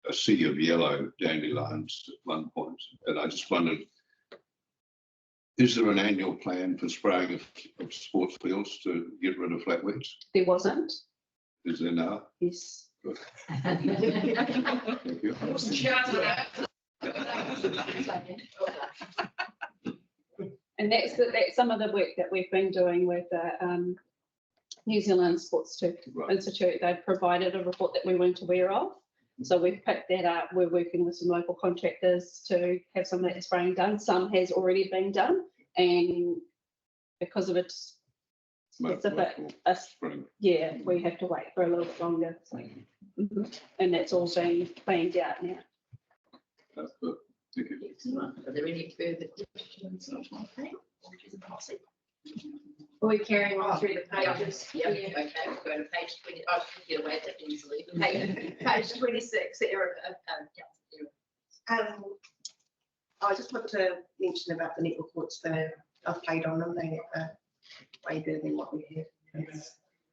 a sea of yellow dandelions at one point, and I just wondered, is there an annual plan for spraying of sports fields to get rid of flatweeds? There wasn't. Is there now? Yes. Thank you. And that's some of the work that we've been doing with the New Zealand Sports Right. Institute. They've provided a report that we weren't aware of. So we've picked that up. We're working with some local contractors to have some of that spraying done. Some has already been done, and because of its specific, Spring. yeah, we have to wait for a little bit longer. So, and that's all being planned out now. That's good. Thank you. Excellent. Are there any further questions? Okay. Are we carrying on through the pages? Yeah, okay, we'll go to page 20. I can get away that easily. Page 26, Erica. I just want to mention about the netball courts that I've played on them. They are way better than what we had. And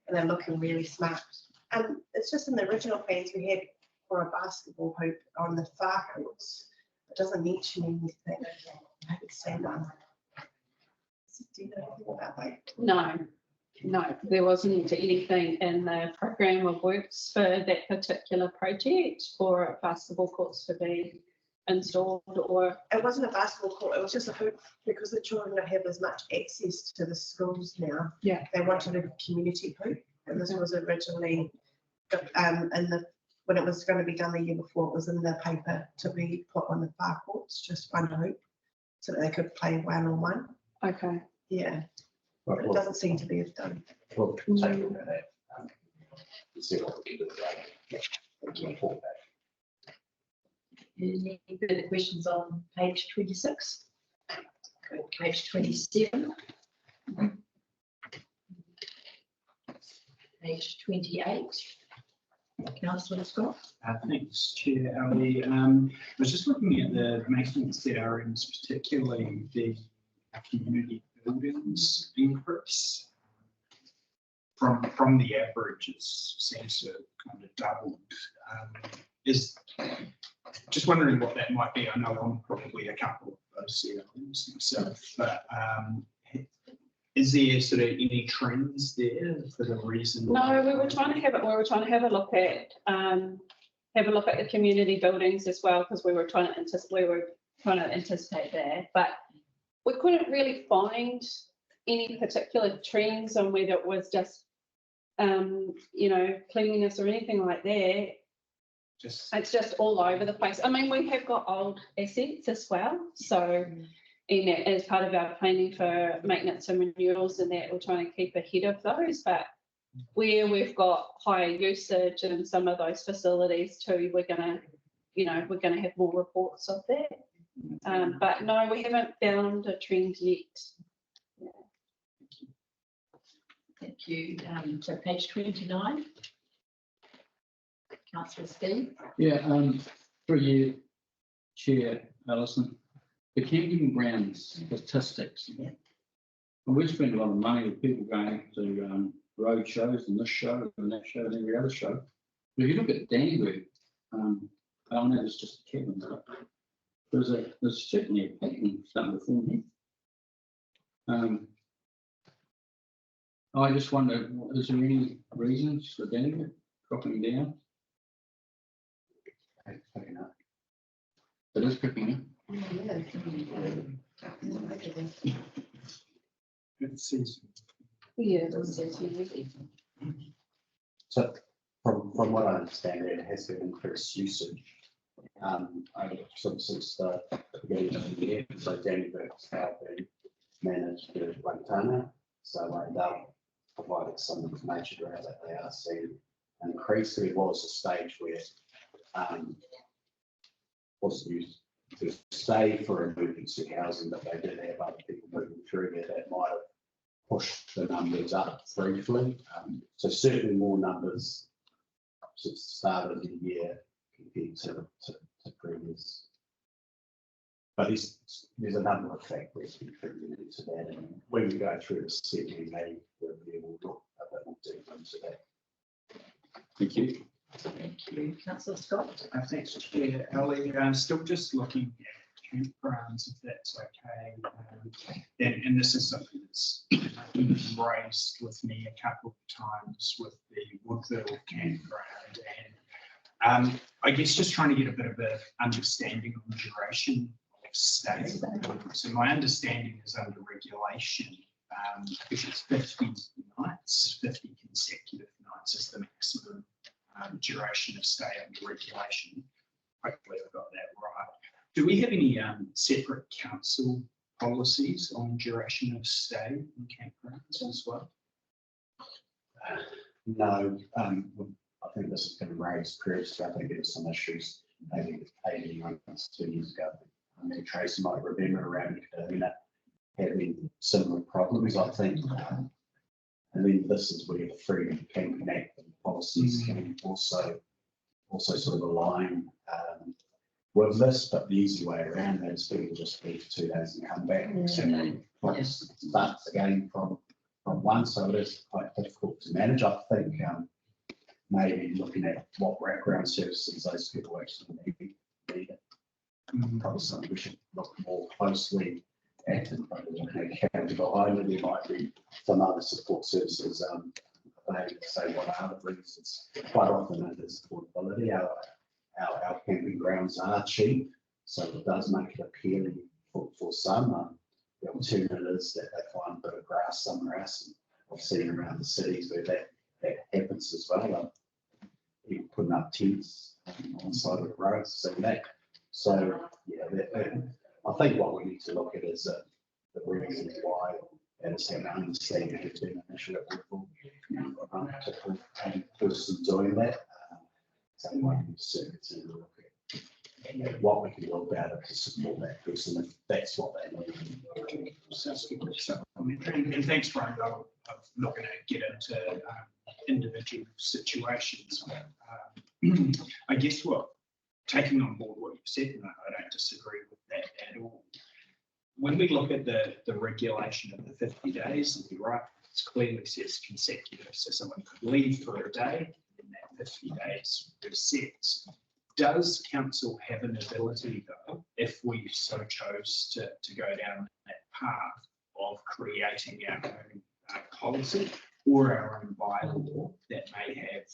they're looking really smart. And it's just in the original plans we had for a basketball hoop on the far courts. It doesn't mention anything. I haven't seen one. Do you know anything about that? No, there wasn't anything in the program of works for that particular project for basketball courts to be installed or. It wasn't a basketball court, it was just a hoop, because the children don't have as much access to the schools now. Yeah. They wanted a community hoop, and this was originally, when it was going to be done the year before, it was in the paper to be put on the far courts, just one hoop, so that they could play one-on-one. Okay. Yeah, but it doesn't seem to be done. Well, take a look at that. See what we can do. Thank you. Any further questions on page 26? Page 27. Page 28. Councillor Scott? Thanks, Chair Ali. I was just looking at the maintenance CRMs, particularly the community buildings increase. From the average, it seems to have kind of doubled. Is just wondering what that might be. I know I'm probably a couple of those CRMs myself, but is there sort of any trends there for the reason? No, we were trying to have a look at the community buildings as well, because we were trying to anticipate that, but we couldn't really find any particular trends on whether it was just cleanliness or anything like that. It's just all over the place. I mean, we have got old assets as well, so and as part of our planning for maintenance and renewals and that, we're trying to keep ahead of those, but where we've got higher usage in some of those facilities too, we're gonna have more reports of that. But no, we haven't found a trend yet. Yeah. Thank you. So page 29. Councillor Steve? Yeah, through you, Chair Ellison. The camping grounds statistics. Yeah. We spend a lot of money with people going to road shows and this show and that show and every other show. But if you look at Danbury, I don't know, it's just a cabin, but there's certainly a pattern starting to form here. I just wonder, is there any reasons for Danbury dropping down? It's picking up. It is picking up. It seems Yeah. So from what I understand, it has been increased usage. Since the beginning of the year, so Dannyburg's have been managed to Wellbeing, so like they'll provided some information around that they are seeing an increase. There was a stage where was used to stay for emergency housing, but they did have other people moving through there that might have pushed the numbers up briefly. So certainly more numbers since the start of the year compared to previous. But there's a number of factors contributing to that, and when we go through the second May review, we'll look a bit more deep into that. Thank you. Thank you. Councillor Scott. Thanks, Chair. Ellie, still just looking at campgrounds, if that's okay. And this is something that's been raised with me a couple of times with the Woodville campground. And I guess just trying to get a bit of an understanding on the duration of stay. So my understanding is under regulation, which is 50 nights, 50 consecutive nights is the maximum duration of stay under regulation. Hopefully I've got that right. Do we have any separate council policies on duration of stay in campgrounds as well? No, I think this has been raised previously. I think there were some issues maybe 18 months, 2 years ago. I mean, Tracy might remember around having similar problems, I think. And then this is where the Freedom Camping Act and policies can also sort of align with this, but the easy way around that is people just leave for 2 days and come back. So starts again from one, so it is quite difficult to manage. I think maybe looking at what background services those people actually need. Probably something we should look more closely at and probably account behind it. There might be some other support services. They say what are the reasons. Quite often it is affordability. Our camping grounds are cheap, so it does make it appealing for some. The alternative is that they find a bit of grass somewhere else. I've seen around the cities where that happens as well. People putting up tents on the side of the roads, so yeah, I think what we need to look at is the reasons why, and it's an understanding of the initial approval, particularly a person doing that. So we might need to look at what we can do about it to support that person if that's what they need. And thanks, Brian. I'm not going to get into individual situations. I guess taking on board what you said, and I don't disagree with that at all. When we look at the regulation of the 50 days, you're right, it clearly says consecutive, so someone could leave for a day and that 50 days resets. Does council have an ability, though, if we so chose to go down that path of creating our own policy or our own bylaw that may have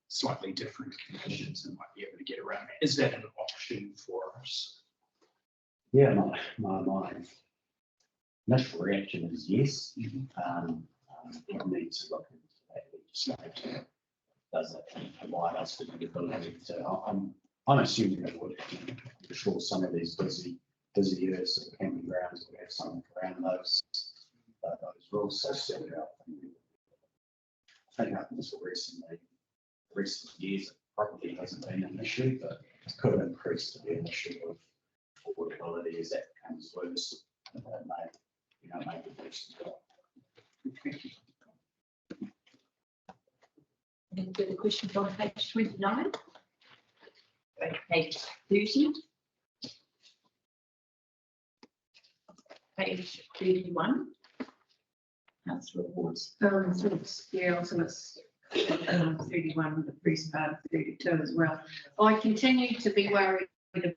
slightly different conditions and might be able to get around that? Is that an option for us? Yeah, my initial reaction is yes. We need to look into that legislation. Does it provide us with the ability to? I'm assuming it would. I'm sure some of these busy areas of camping grounds will have something around those rules. So set out. I think up until recent years, it probably hasn't been an issue, but it could increase to be an issue of affordability as that becomes worse. Maybe as well. Any further questions on page 29? Page 30. Page 31. Councillor Wards. Yeah, also it's 31, the first part of 32 as well. I continue to be worried about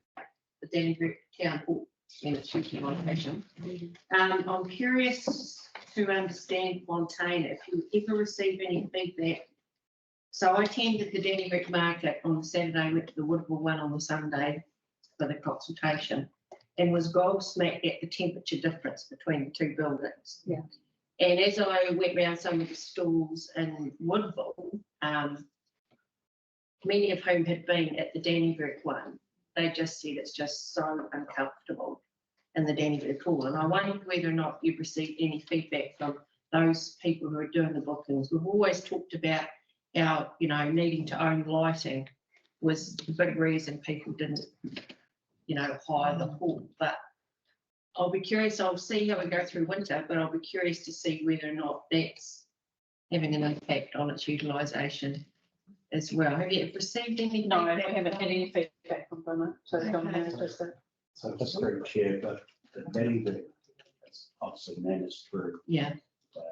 the Danbury Town Hall and its future location. I'm curious to understand, Fontaine, if you ever receive any feedback. So I attended the Danbury Market on the Saturday, went to the Woodville one on the Sunday for the consultation, and was gobsmacked at the temperature difference between the two buildings. Yeah. And as I went around some of the stalls in Woodville, many of whom had been at the Danbury one, they just said it's just so uncomfortable in the Danbury hall. And I wondered whether or not you've received any feedback from those people who are doing the bookings. We've always talked about how, needing to own lighting was the big reason people didn't high the pool, but I'll be curious, I'll see how we go through winter, but I'll be curious to see whether or not that's having an impact on its utilisation as well. Have you received any? No, we feedback haven't had any feedback from them, so it's gone there, just a- So just through the chair, but the Dannyburg is obviously managed through Yeah, the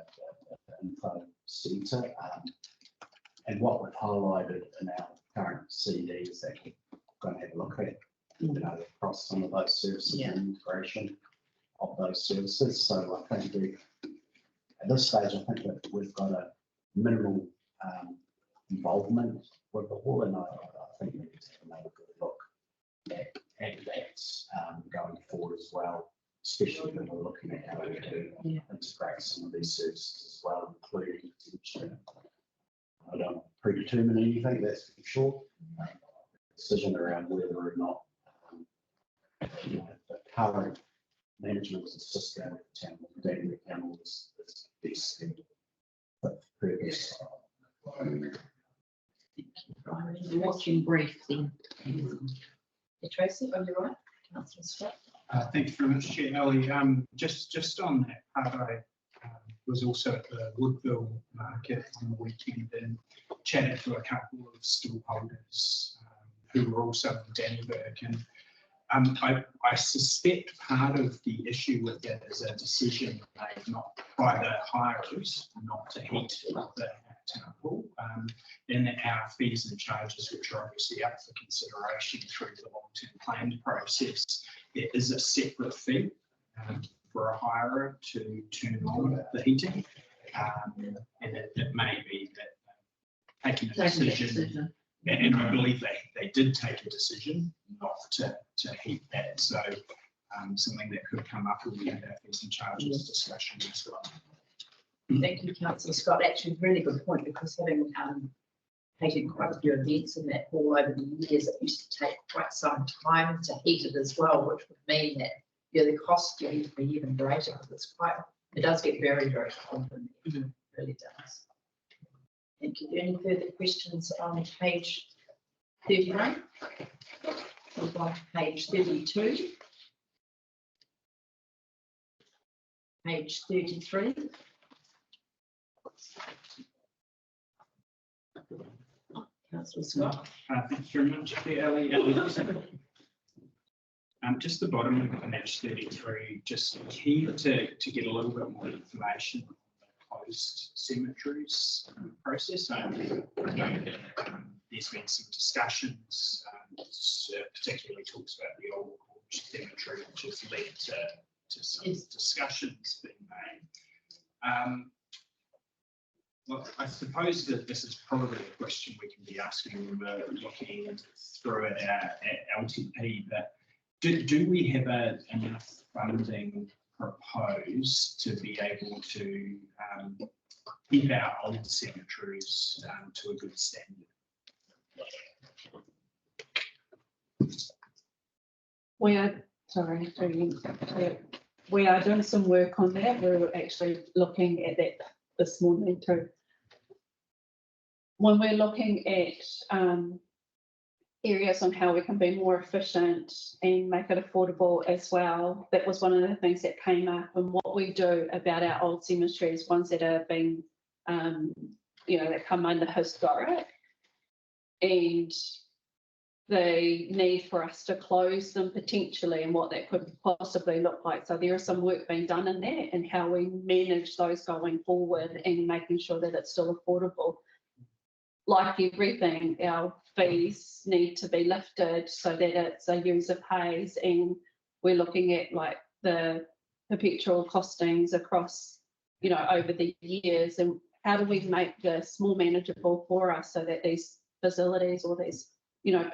info centre. And what we've highlighted in our current CD is that we're going to have a look at, across some of those services Yeah. and integration of those services. So I think at this stage, I think that we've got a minimal involvement with the hall, and I think we need to have another good look at that going forward as well, especially when we're looking at how we do integrate some of these services as well, including potentially. I don't predetermine anything, that's for sure. Decision around whether or not the current management system of the town, the data account is best for purpose. watching brief then. Tracy, are you right? Councillor Scott? Thank you very much, Chair Ellie. Just on that part, I was also at the Woodville market on the weekend and chatted to a couple of stallholders who were also in Dannyburg. And I suspect part of the issue with that is a decision made not by the hirers not to heat the town hall. And our fees and charges, which are obviously up for consideration through the long-term plan process, there is a separate fee for a hirer to turn on the heating. And it may be that taking a decision, and I believe they did take a decision not to heat that. So something that could come up when we have our fees and charges discussion as well. Thank you, Councillor Scott. Actually, really good point, because having taken quite a few events in that hall over the years, it used to take quite some time to heat it as well, which would mean that the cost would be even greater, because it does get very, very cold in there. It really does. Thank you. Any further questions on page 31? We'll go to page 32. Page 33. Councillor Scott. Thank you very much, Chair Ellie. Just the bottom of page 33, just keen to get a little bit more information on the closed cemeteries process. I know that there's been some discussions, particularly talks about the old cemetery, which has led to some discussions being made. Well, I suppose that this is probably a question we can be asking when we're looking through it at LTP, but do we have enough funding proposed to be able to keep our old cemeteries to a good standard? We are doing some work on that. We're actually looking at that this morning too. When we're looking at areas on how we can be more efficient and make it affordable as well, that was one of the things that came up, and what we do about our old cemeteries, ones that are being, that come under historic, and the need for us to close them potentially, and what that could possibly look like. So there is some work being done in that, and how we manage those going forward and making sure that it's still affordable. Like everything, our fees need to be lifted so that it's a user pays, and we're looking at like the perpetual costings across, over the years, and how do we make this more manageable for us so that these facilities or these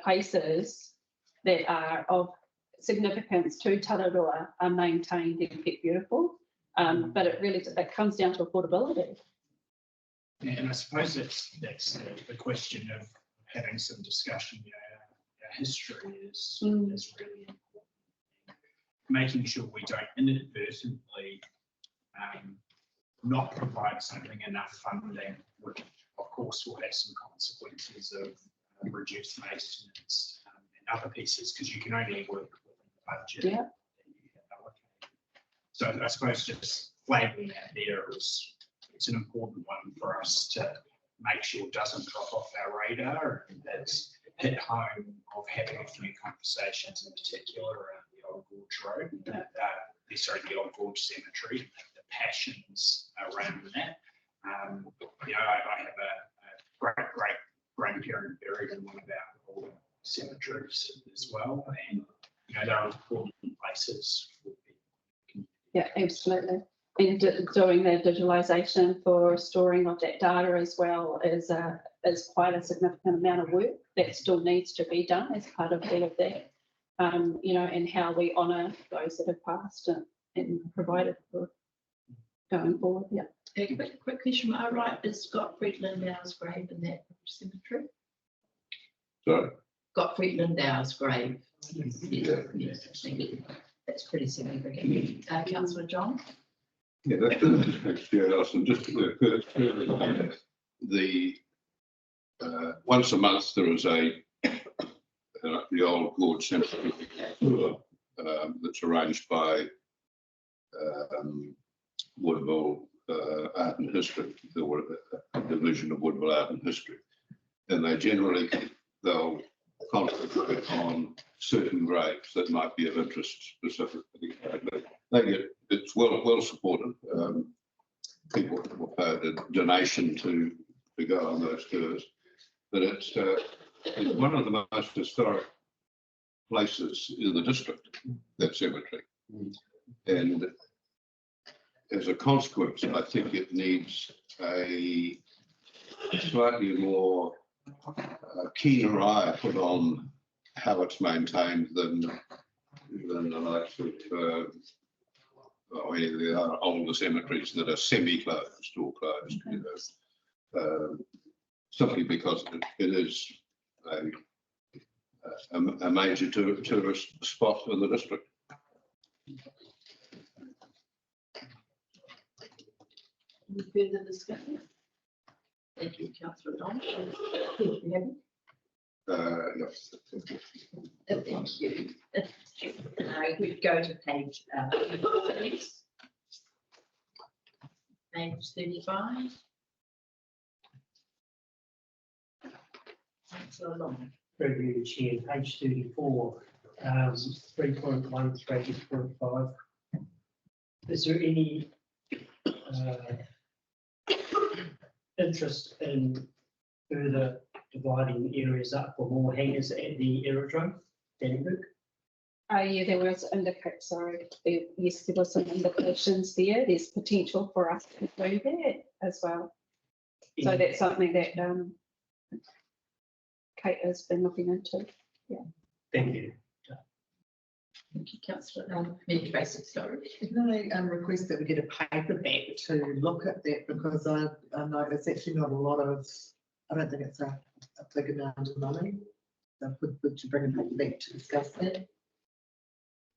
places that are of significance to Tararua are maintained and kept beautiful. But it comes down to affordability. Yeah, and I suppose that's the question of having some discussion. Our history is really important. Making sure we don't inadvertently not provide something enough funding, which of course will have some consequences of reduced maintenance and other pieces, because you can only work with budget. Yeah. that you have allocated. So I suppose just flagging that there it's an important one for us to make sure it doesn't drop off our radar, and that's hit home of having a few conversations in particular around the Old Gorge Road, the Old Gorge Cemetery, the passions around that. I have a great grandparent buried in one of our old cemeteries as well, and they're important places for people. Yeah, absolutely. And doing the digitalisation for storing of that data as well is quite a significant amount of work that still needs to be done as part of all of that. And how we honour those that have passed and provided for going forward. Yeah. A quick question, am I right? Is Gottfried Lindau's grave in that cemetery? Sorry. Gottfried Lindau's grave. Yes. Thank you. That's pretty significant. Councillor John? Yeah, that's Chair Alison. Just once a month there is the Old Gorge Cemetery tour that's arranged by Woodville Art and History, the division of Woodville Art and History, and they'll concentrate on certain graves that might be of interest specifically. It's well supported. People will pay a donation to go on those tours, but it's one of the most historic places in the district, that cemetery, and as a consequence, I think it needs a slightly more keener eye put on how it's maintained than the likes of any of the older cemeteries that are semi-closed or closed, simply because it is a major tourist spot in the district. Any further discussion? Thank you, Councillor Don. Yes. Thank you. We go to page 35. Councillor Long. Through the chair, page 34, 3.1, 3.5. Is there any interest in further dividing areas up for more hangars at the aerodrome, Dannyburg? Yeah, there was yes, there were some indications there. There's potential for us to do that as well. So that's something that Kate has been looking into. Yeah. Thank you. Thank you, Councillor. Many basic storage. Can I request that we get a paperback to look at that, because I know it's actually not a lot of, I don't think it's a big amount of money. So would you bring a paperback to discuss that?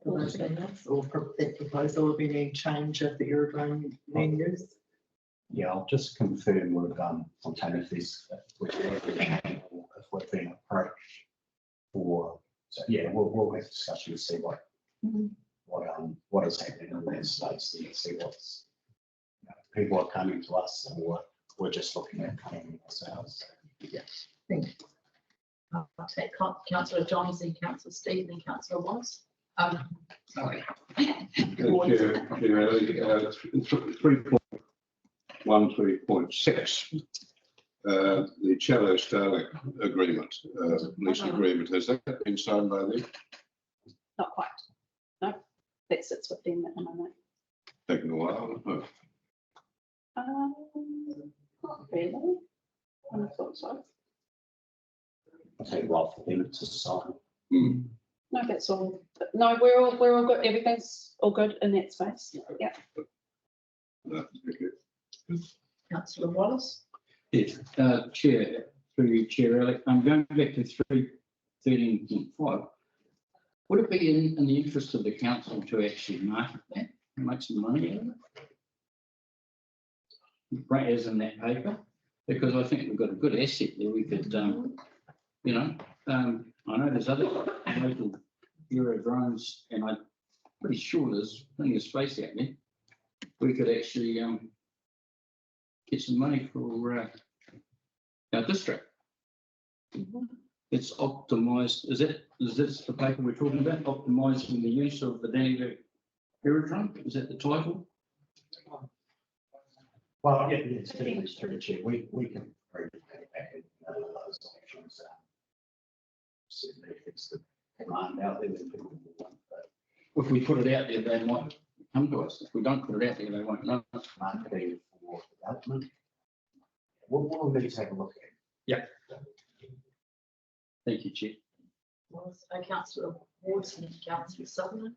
Or that proposal of any change of the aerodrome menus? Yeah, I'll just confirm with Fontana Fest if we've been approached for. So yeah, we'll have discussion to see what is happening in that space and see what's people are coming to us, or we're just looking at coming ourselves. Yeah, thank you. I'll take Councillor Johns and Councillor Stephen and Councillor Wallace. Sorry. 3.6, the Cello Starlink agreement, lease agreement, has that been signed by them? Not quite. No, that sits with them at the moment. Taking a while. Not really. I thought so. I'll take a while for them to sign. No, that's all. No, we're all good. Everything's all good in that space. Yeah. Councillor Wallace. Yes, Chair, through you, Chair Alec, I'm going back to 3.13.5. Would it be in the interest of the council to actually market that and make some money out of it? Right, as in that paper, because I think we've got a good asset there. We could, I know there's other local aerodromes, and I'm pretty sure there's plenty of space out there. We could actually get some money for our district. It's optimised. Is this the paper we're talking about? Optimising the use of the Dannyburg aerodrome. Is that the title? Well, yeah, it's pretty much true. We can prove that back in those options. Certainly, if it's the demand out there, then people will want. But If we put it out there, they might come to us. If we don't put it out there, they won't know. marketing for development, we'll need to take a look at. Thank you, Chair. Councillor Ward and Councillor Sutherland.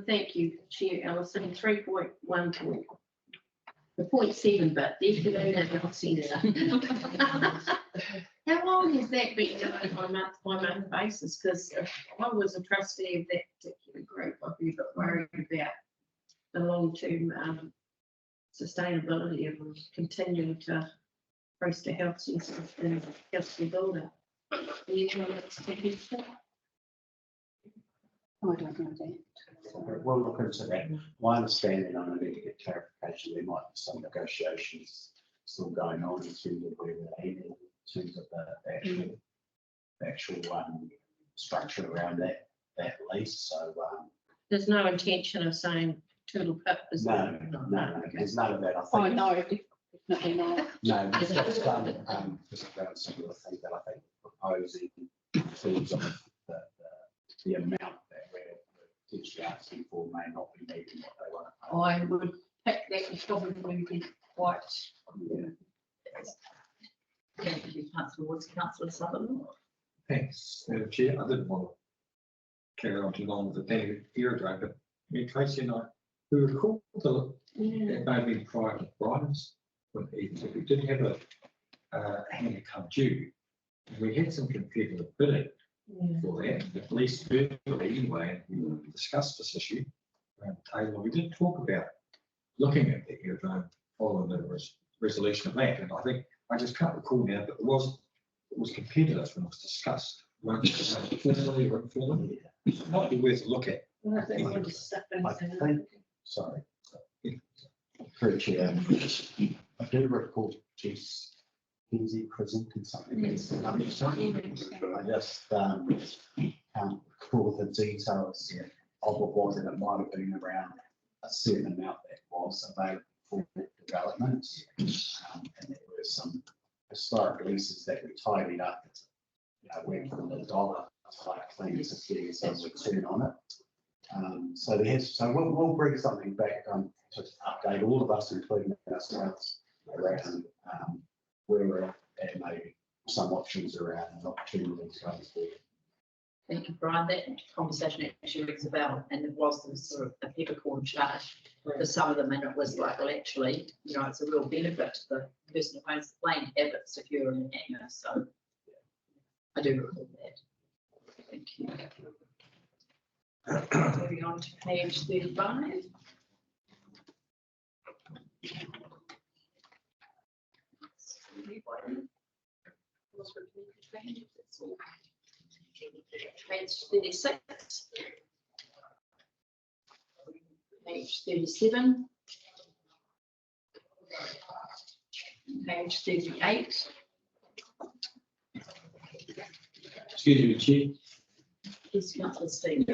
Thank you, Chair Ellison. 3.1. The 0.7, but definitely I've not seen it. How long has that been going on a month-by-month basis? Because if I was a trustee of that particular group, I'd be a bit worried about the long-term sustainability of continuing to host a health and healthy builder. You know, that's taking step. Oh, I don't know that. We'll look into that. My understanding, I need to get clarification, there might be some negotiations still going on in terms of where we're heading, in terms of the actual structure around that lease. So There's no intention of saying turtle pip, is no, there? no, there's none of that. I Oh, think. no, definitely not. No, it's just just around some of the things that I think we're proposing in terms of the amount that we're potentially asking for may not be meeting what they want to pay. I would pick that and probably be quite. Thank you, Councillor Ward. Councillor Sutherland. Thanks, Madam Chair. I didn't want to carry on too long with the Danny aerodrome, but Tracy and I, we recall that maybe prior to Brian's, when we did have a hand come due. We had some competitive bidding for that, at least verbally anyway, and we discussed this issue around the table. We did talk about looking at the aerodrome following the resolution of that, and I think I just can't recall now, but it was competitive when it was discussed. Formally or informally, it might be worth a look at. I think, sorry, through Chair, I do recall Jess Kinsey presenting something. I just can't recall the details of what was, and it might have been around a certain amount that was available for development. And there were some historic leases that were tidied up, went from the dollar type things to getting some return on it. So we'll bring something back to update all of us, including ourselves, around where we're at and maybe some options around and opportunities going forward. Thank you, Brian. That conversation actually rings a bell, and it was sort of a peppercorn charge for some of them, and it was like, well, actually, it's a real benefit to the person who owns the plane to have it secure in the hangar. So I do recall that. Thank you. Moving on to page 35. Page 36. Page 37. Page 38. Excuse me, Chair. Yes, Councillor Steve.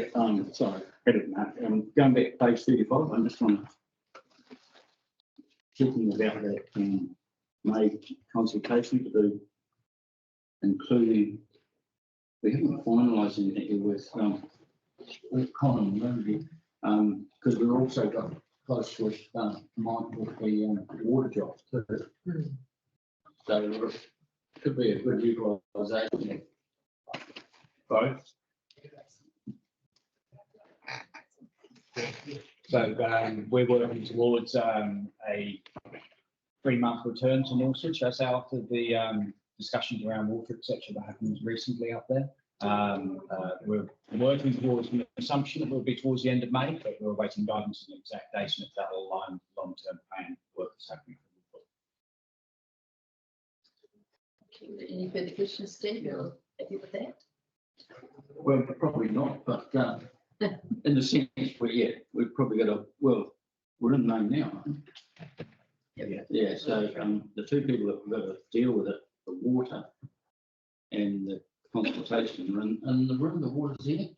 Sorry, going back to page 35, I'm just want to checking about that May consultation to do, including, we haven't finalised anything here with Colin Lindsay, because we've also got close with Mike with the water jobs too. So it could be a good utilisation of both. So we're working towards a 3-month return to Northwich. That's after the discussions around water, etc., that happened recently up there. We're working towards an assumption that will be towards the end of May, but we're awaiting guidance on the exact date and if that will align with long-term plan work that's happening. Any further questions, Steve? You're happy with that? Well, probably not, but in the sense we've probably got we're in May now. Yeah, so the two people that we've got to deal with it, the water and the consultation are in the room, the water's here.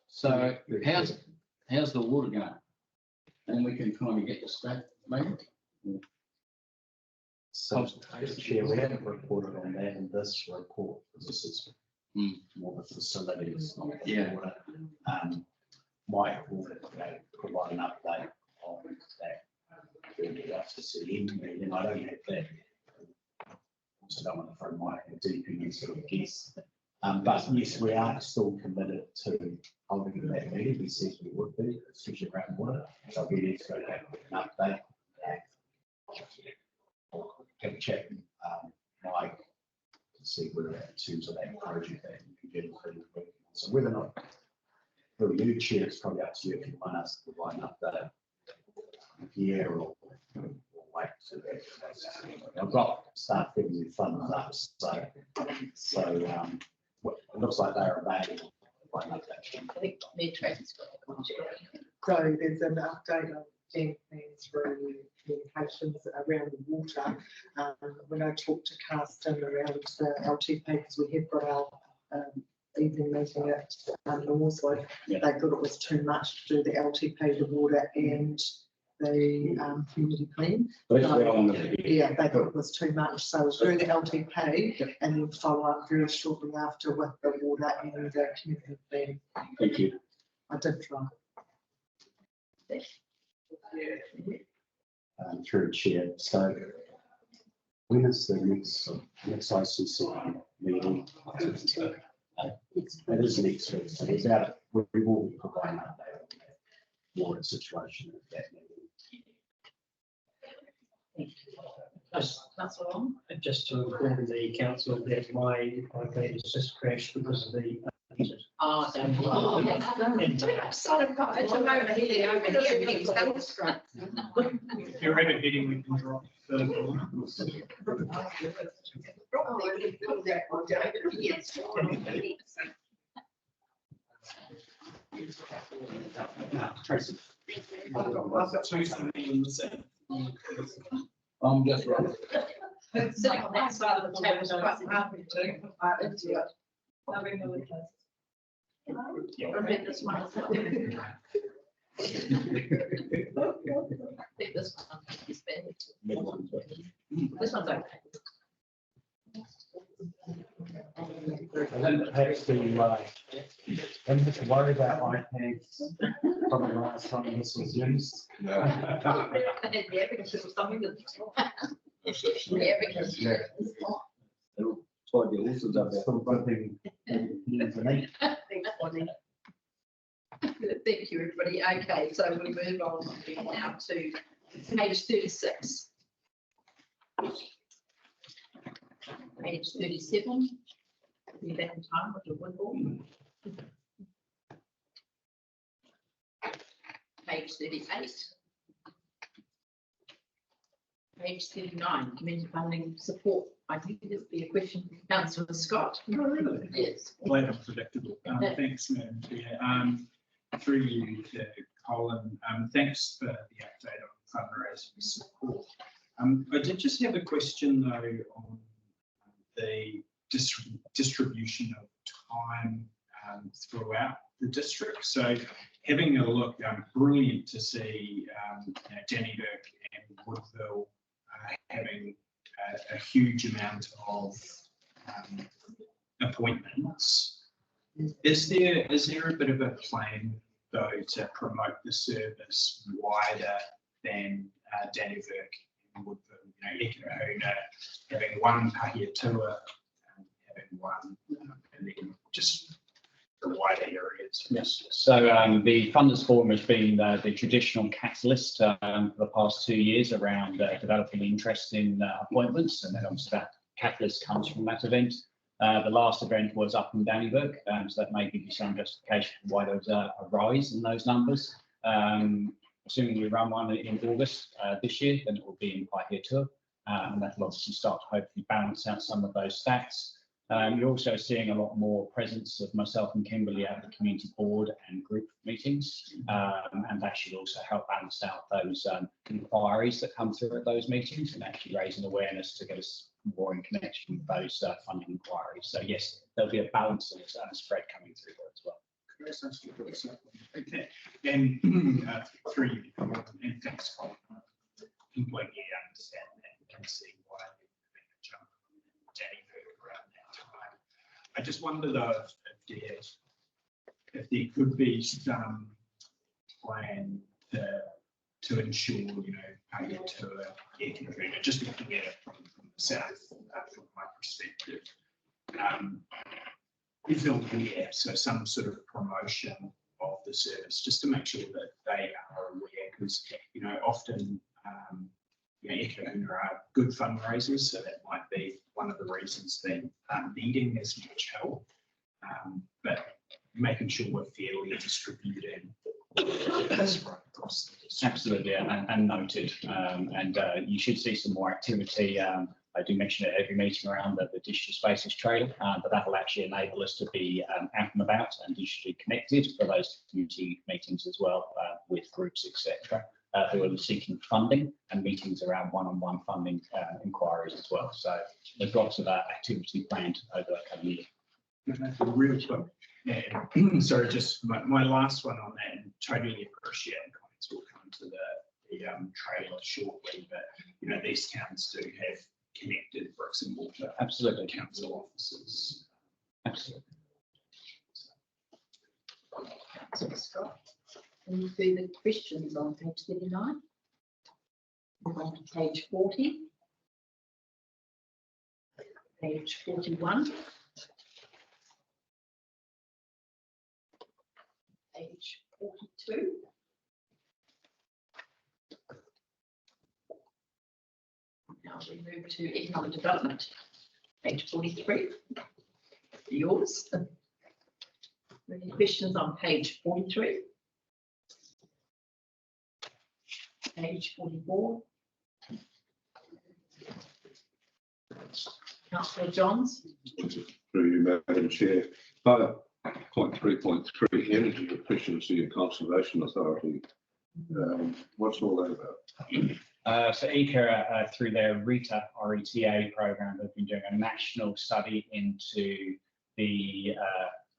So how's the water going? And we can kind of get the state maybe. So, Chair, we haven't reported on that in this report, because this is more the facilities, not the water. Mike will provide an update on that. And I don't have that. Also don't want to throw Mike deep in and sort of guess. But yes, we are still committed to holding that meeting. We said we would be, especially around water. So we need to go back with an update. Have a chat with Mike to see whether in terms of that project that you can get included. So whether or not for you, Chair, it's probably up to you if you want us to provide an update here or wait to that. I've got start giving you funds up, so it looks like they're available. I think Medtrack's got it. So there's an update on game plans through communications around the water. When I talked to Carsten around the LTP, because we have got our evening meeting at Northwood, they thought it was too much to do the LTP, the water and the community clean. Yeah, they thought it was too much. So through the LTP and then follow up very shortly after with the water and the community clean. Thank you. I did try. Through Chair. So when is the next ICC meeting? It is next week. So without we will be providing an update on the water situation at that meeting. Just to inform the council that my iPad has just crashed because of the. If you're ever hitting, we can drop Tracy. I'm just right. Sitting on that side of the table is quite hard to do. I'll bring the I'll read this one. I think this one is better. This one's okay. I don't have to worry about iPads from the last time this was used. Yeah, because it was something that. Yeah, because. Try to get horses up there. Thank you, everybody. Okay, so we move on now to page 36. Page 37. Be back in time with the woodball. Page 38. Page 39, community funding support. I think it would be a question for Councillor Scott. Yes. Quite unpredictable. Thanks, Madam Chair. Through you to Colin, thanks for the update on fundraising support. I did just have a question though on the distribution of time throughout the district. So having a look, brilliant to see Dannyburg and Woodville having a huge amount of appointments. Is there a bit of a plan though to promote the service wider than Dannyburg and Woodville? Ekahuna having one pahia tour, having one, and then just the wider areas. Yes. So the Funders Forum has been the traditional catalyst for the past 2 years around developing interest in appointments, and then obviously that catalyst comes from that event. The last event was up in Dannyburg, so that may give you some justification for why there was a rise in those numbers. Assuming we run one in August this year, then it will be in Paihia Tour, and that will obviously start to hopefully balance out some of those stats. You're also seeing a lot more presence of myself and Kimberly at the community board and group meetings, and that should also help balance out those inquiries that come through at those meetings and actually raising awareness to get us more in connection with those funding inquiries. So yes, there'll be a balance and a spread coming through there as well. Okay, and through you, and thanks, Colin. Completely understand that and can see why there's been a jump in Danny around that time. I just wonder though if there could be some plan to ensure, you know, pay to a air conditioner, just looking at it from the south, from my perspective. Is aware, so some sort of promotion of the service, just to make sure that they are aware, because you know often you know, Ekahuna are good fundraisers, so that might be one of the reasons they aren't needing as much help. But making sure we're fairly distributed. That's right across the district. Absolutely, and noted. And you should see some more activity. I do mention it every meeting around the digital spaces trailer, but that will actually enable us to be out and about and digitally connected for those community meetings as well, with groups, etc., who are seeking funding, and meetings around one-on-one funding inquiries as well. So there's lots of activity planned over that coming year. Real quick. Yeah. Sorry, just my last one on that, and totally appreciate the comments will come to the trailer shortly, but you know, these towns do have connected bricks and mortar. Absolutely. Council offices. Absolutely. Councillor Scott, any further questions on page 39? Move on to page 40. Page 41. Page 42. Now we move to economic development, page 43. Yours. Any questions on page 43? Page 44. Councillor Johns. Through you, Madam Chair. 5.3.3, Energy Efficiency and Conservation Authority. What's all that about? So ECA, through their RETA program, have been doing a national study into the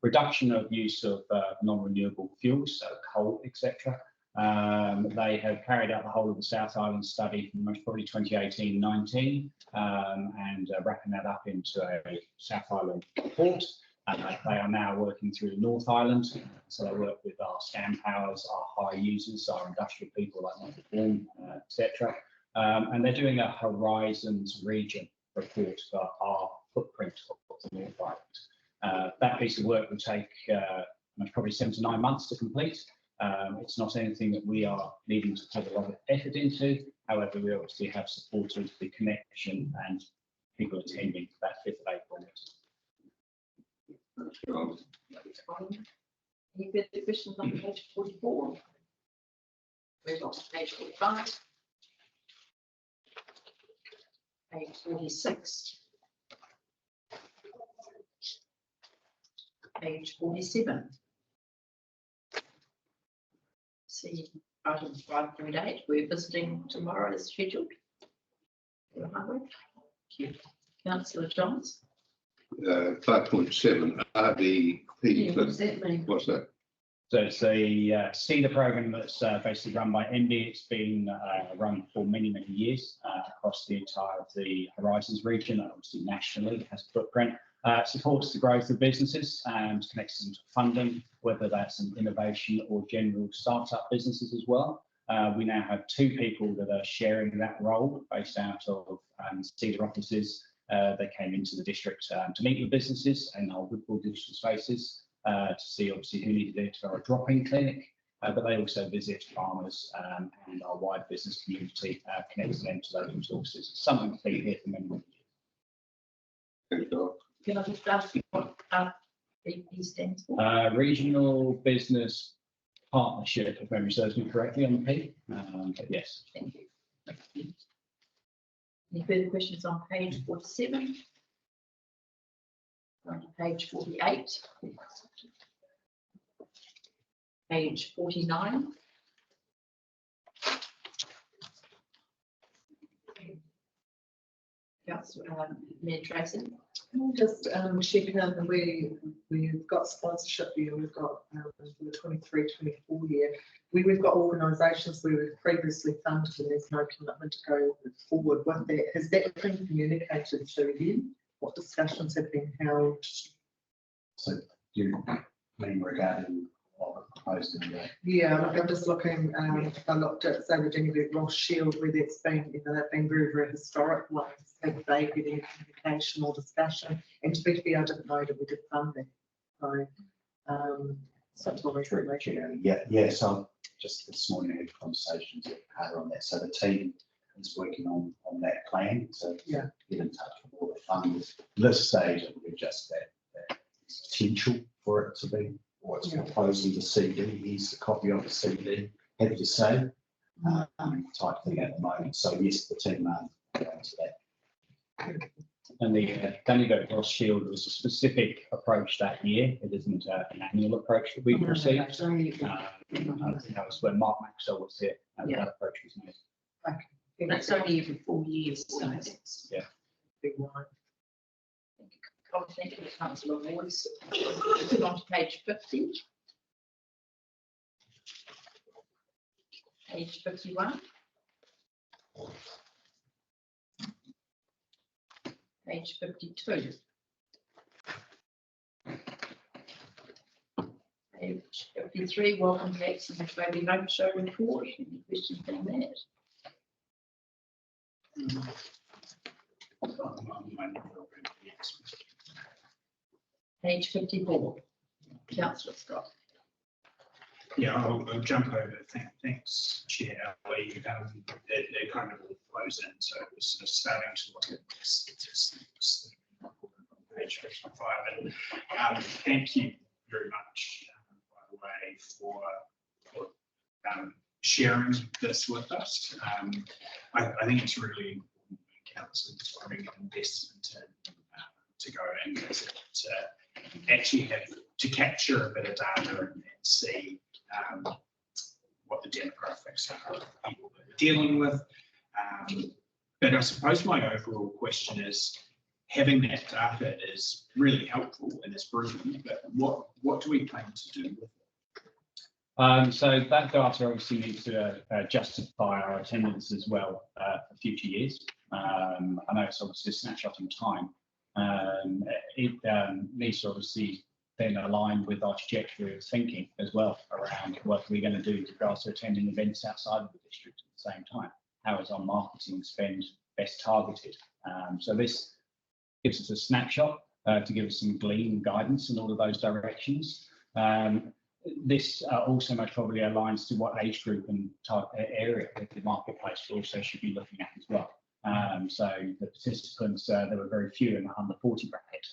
reduction of use of non-renewable fuels, so coal, etc. They have carried out the whole of the South Island study from most probably 2018-19, and wrapping that up into a South Island report. They are now working through the North Island, so they work with our scan powers, our high users, our industrial people like Michael Bourne, etc. And they're doing a Horizons region report for our footprint of the North Island. That piece of work will take probably 7 to 9 months to complete. It's not anything that we are needing to put a lot of effort into. However, we obviously have supported the connection and people attending that 5th of April meeting. Any further questions on page 44? Move on to page 45. Page 46. Page 47. See item 5.8. We're visiting tomorrow as scheduled. You're hungry? Thank you. Councillor Johns. 5.7 RDP. Yeah, what does that mean? What's that? So it's a CEDA program that's basically run by MD. It's been run for many, many years across the entire of the Horizons region, and obviously nationally it has a footprint. Supports the growth of businesses and connects them to funding, whether that's an innovation or general startup businesses as well. We now have 2 people that are sharing that role based out of CEDA offices. They came into the district to meet with businesses and our Woodville digital spaces to see obviously who needed it for a drop-in clinic, but they also visit farmers and our wide business community, connecting them to those resources. It's something that they hear from many years. Can I just ask what RBP stands for? Regional Business Partnership, if memory serves me correctly on the P, but yes. Thank you. Any further questions on page 47? On to page 48. Page 49. Councillor Mayor Tracy. Just checking out that we've got sponsorship here, we've got for the 23-24 year. We've got organisations we were previously funded and there's no commitment to go forward with that. Has that been communicated to you? What discussions have been held? So you mean regarding what we're proposing there? Yeah, look, I'm just looking, I looked at, say, Virginia Ross Shield, where that's been, they've been very, very historic ones. Have they been any communication or discussion? And to be fair, I didn't know that we did fund that. So, that's all information. Yeah, so just this morning I had conversations with Carter on that. So the team is working on that plan to get in touch with all the funds. This stage, we're just that potential for it to be, or it's proposing the CD. Here's the copy of the CD. Happy to say, type thing at the moment. So yes, the team are going to that. And the Danny Ross Shield was a specific approach that year. It isn't an annual approach that we've received. I think that was when Mark Maxwell was here and that approach was made. That's only every 4 years. So it's Big one. Thank you, Councillor Ward. On to page 50. Page 51. Page 52. Page 53, welcome to Excellent Wellbeing Home Show report. Any questions on that? Page 54. Councillor Scott. Yeah, I'll jump over. Thanks, Chair Ali. It kind of all flows in, so it was sort of starting to look at statistics on page 55. And thank you very much, by the way, for sharing this with us. I think it's really important for council to bring investment to go and to actually have to capture a bit of data and see what the demographics are of people that we're dealing with. But I suppose my overall question is, having that data is really helpful and it's brilliant, but what do we plan to do with it? So that data obviously needs to justify our attendance as well for future years. I know it's obviously a snapshot in time. It needs to obviously then align with our trajectory of thinking as well around what we're going to do with regards to attending events outside of the district at the same time. How is our marketing spend best targeted? So this gives us a snapshot to give us some glean and guidance in all of those directions. This also most probably aligns to what age group and type area of the marketplace we also should be looking at as well. So the participants, there were very few in the under 40 bracket.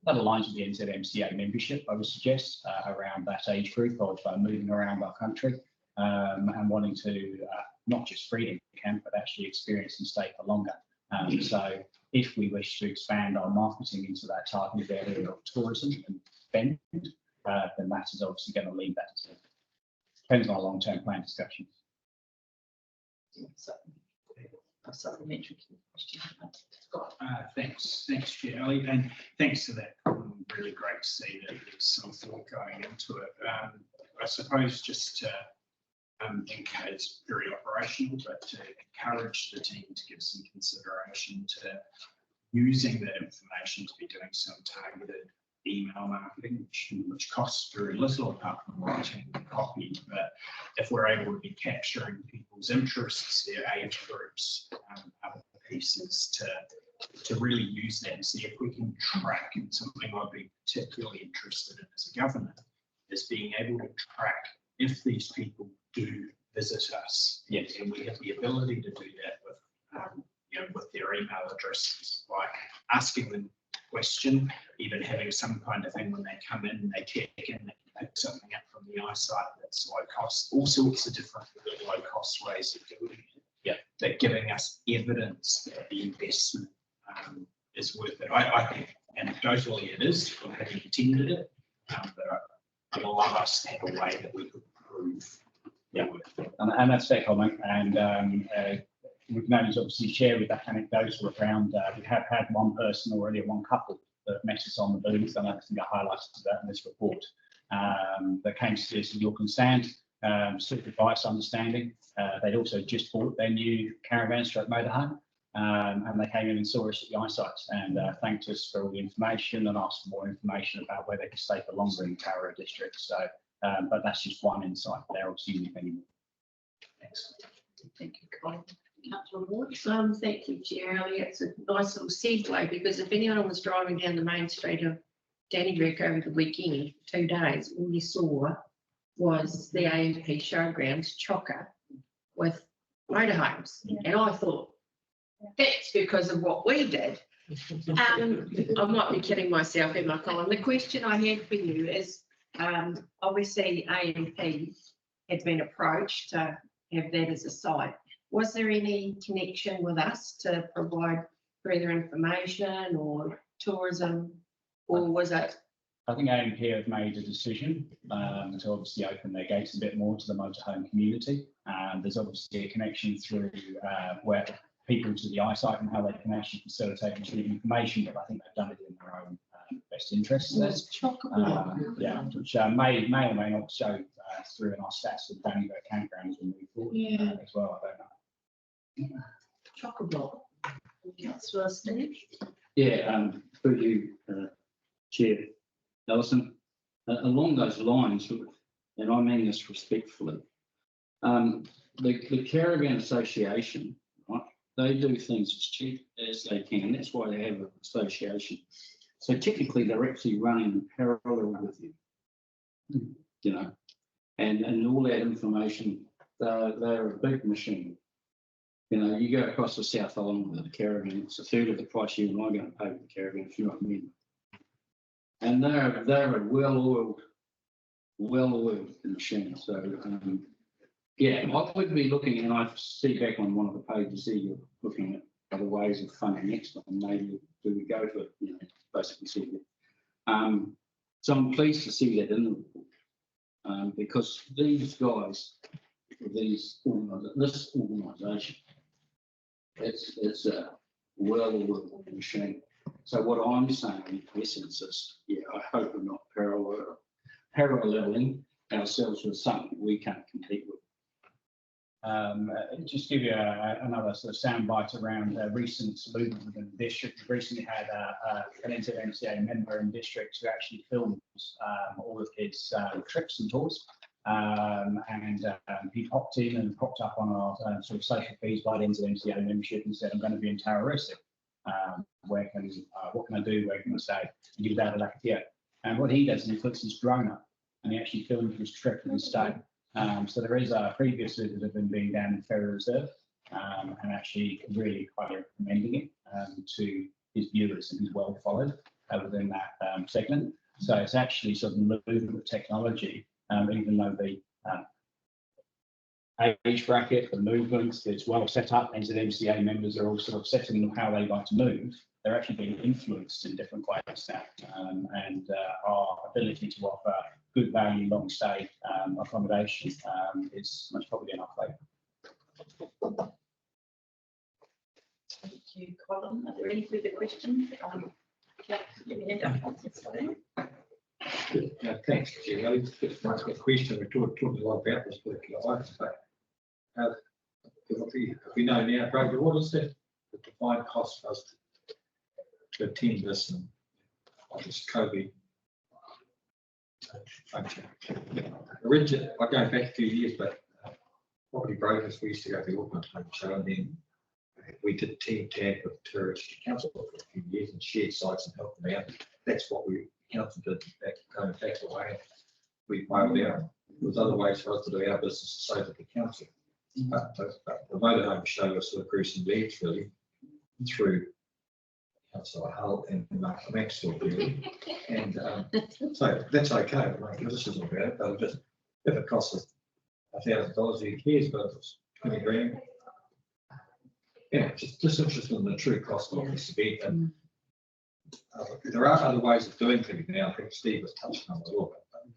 That aligns with the NZMCA membership, I would suggest, around that age group of moving around our country and wanting to not just freedom camp, but actually experience and stay for longer. So if we wish to expand our marketing into that targeted area of tourism and spend, then that is obviously going to lead that to depends on our long-term plan discussions. A supplementary question. Thanks, Chair Ali, and thanks for that. Really great to see that there's some thought going into it. I suppose just to encourage, very operational, but to encourage the team to give some consideration to using that information to be doing some targeted email marketing, which costs very little apart from writing the copy. But if we're able to be capturing people's interests, their age groups, other pieces to really use that and see if we can track, and something I'd be particularly interested in as a governor is being able to track if these people do visit us. Yes, and we have the ability to do that with with their email addresses, by asking them question, even having some kind of thing when they come in, they check in, they can pick something up from the eyesight that's low cost, all sorts of different low cost ways of doing it. Yeah, that giving us evidence that the investment is worth it. I think anecdotally it is from having attended it, but allow us to have a way that we could prove. Yeah, and that's their comment, and we can only obviously share with that anecdotal around, we have had one person already, one couple that met us on the booth, and I think I highlighted that in this report, that came to see us in York and Sand, sought advice, understanding. They'd also just bought their new caravan stroke motorhome, and they came in and saw us at the eyesight and thanked us for all the information and asked for more information about where they could stay for longer in the Tarra district. So, but that's just one insight. They're obviously many more. Thanks. Thank you, Colin. Councillor Ward. Thank you, Chair Elliott. It's a nice little segue, because if anyone was driving down the main street of Dannyburg over the weekend, 2 days, all you saw was the AMP showgrounds chocker with motorhomes. And I thought, that's because of what we did. I might be kidding myself, am I, Colin? The question I had for you is, obviously AMP had been approached to have that as a site. Was there any connection with us to provide further information or tourism, or was it? I think AMP have made a decision to obviously open their gates a bit more to the motorhome community. There's obviously a connection through where people to the eyesight and how they can actually facilitate and receive information, but I think they've done it in their own best interests. Yeah, which may or may not show through in our stats of Dannyburg campground as we move forward as well. I don't know. Chock-a-block. Councillor Steve. Yeah, through you, Chair Ellison, along those lines, and I mean this respectfully, the Caravan Association, right, they do things as cheap as they can. That's why they have an association. So technically, they're actually running parallel with you, you know, and all that information. They're a big machine. You know, you go across the South Island with a caravan, it's a third of the price you and I are going to pay for the caravan, if you know what I mean. And they're a well-oiled machine. So yeah, I would be looking, and I see back on one of the pages here, you're looking at other ways of funding next, and maybe do we go to it, you know, basically see it. So I'm pleased to see that in the report, because these guys, this organisation, it's a well-oiled machine. So what I'm saying in essence is, yeah, I hope we're not paralleling ourselves with something we can't compete with. Just give you another sort of soundbite around recent movement within the district. We recently had an NZMCA member in district who actually filmed all of his trips and tours. He popped in and popped up on our sort of social feeds by the NZMCA membership and said, I'm going to be in Tararisi. What can I do? Where can I stay? And he was out of Lakatia. And what he does is he puts his drone up and he actually films his trip and his stay. So there is a previous visit of him being down in Ferry Reserve and actually really highly recommending it to his viewers, and he's well followed within that segment. So it's actually sort of moving with technology, even though the age bracket, the movements, it's well set up. NZMCA members are all sort of setting how they like to move. They're actually being influenced in different ways now, and our ability to offer good value, long stay accommodation is much probably in our favour. Thank you, Colin. Are there any further questions? Thanks, Chair. Just one quick question. We talked a lot about this particular item, but if we know now, Greg, what is the defined cost for us to attend this and this COVID? Originally, I go back a few years, but property brokers, we used to go to the Auckland Home Show, and then we did team tag with Tourist Council for a few years and shared sites and helped them out. That's what we council did going back away. We filed out. There's other ways for us to do our business so that the council. But the motorhome show was sort of gruesome leads really through Councillor Hull and Maxwell really. And so that's okay. This is about it, but just if it costs us $1,000, who cares? But if it's 20 grand. Yeah, just interested in the true cost of this event. And There are other ways of doing things now. I think Steve was touching on a little bit.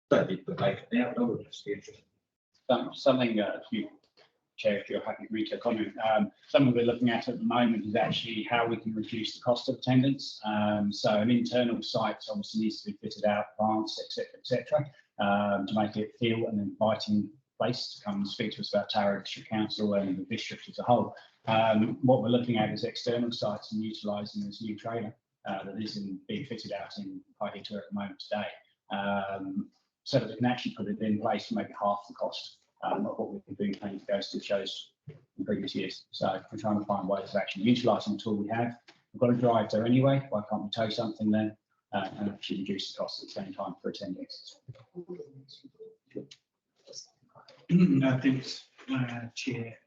But don't need to make it now. No, we're just interested. Something, if you, Chair, if you're happy for me to comment, something we're looking at the moment is actually how we can reduce the cost of attendance. So an internal site obviously needs to be fitted out, advanced, et cetera, to make it feel an inviting place to come and speak to us about Tara District Council and the district as a whole. What we're looking at is external sites and utilising this new trailer that is being fitted out in Paihia at the moment today, so that we can actually put it in place to make it half the cost of what we've been doing playing ghost to shows in previous years. So we're trying to find ways of actually utilising the tool we have. We've got to drive there anyway. Why can't we tow something then and actually reduce the cost at the same time for attendees? I think, Chair,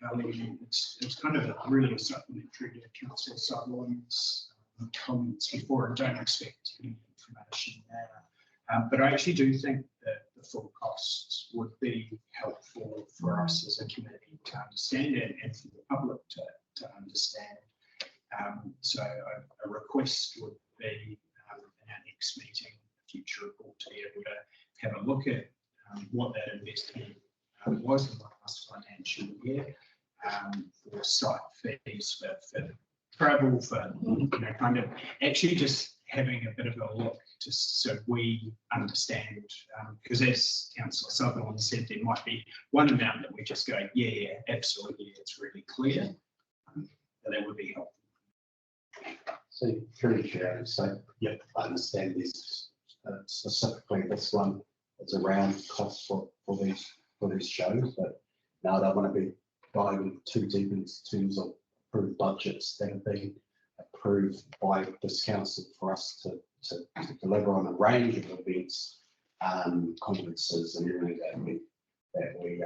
it's kind of really supplementary to Councillor Sutherland's comments before, and don't expect any information now. But I actually do think that the full costs would be helpful for us as a committee to understand and for the public to understand. So a request would be in our next meeting, a future report, to be able to have a look at what that investment was in the last financial year, for site fees, for travel, for kind of actually just having a bit of a look, just so we understand, because as Councillor Sutherland said, there might be one amount that we just go, yeah, absolutely, it's really clear. That would be helpful. So, through the chair, so yep, I understand this specifically. This one is around costs for these shows, but now I don't want to be diving too deep into terms of approved budgets that have been approved by this council for us to deliver on a range of events, conferences, and everything that we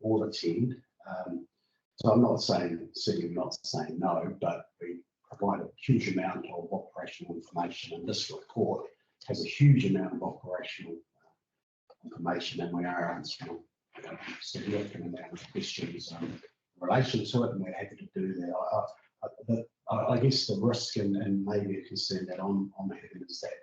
all attend. So I'm not saying, certainly not saying no, but we provide a huge amount of operational information, and this report has a huge amount of operational information, and we are answering a significant amount of questions in relation to it, and we're happy to do that. I guess the risk and maybe a concern that I'm having is that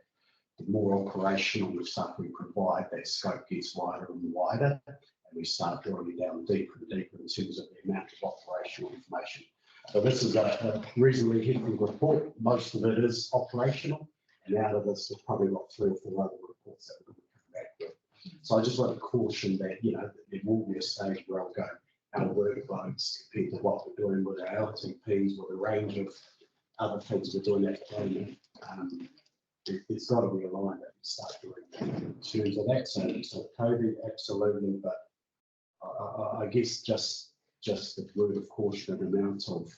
the more operational stuff we provide, that scope gets wider and wider, and we start drilling down deeper and deeper in terms of the amount of operational information. So this is a reasonably hefty report. Most of it is operational, and out of this, we've probably got 3 or 4 other reports that we're going to come back with. So I just want to caution that, there will be a stage where I'll go, our workloads compared to what we're doing with our LTPs, with a range of other things we're doing at the moment. There's got to be a line that we start doing in terms of that. So COVID, absolutely, but I guess just the word of caution and amount of,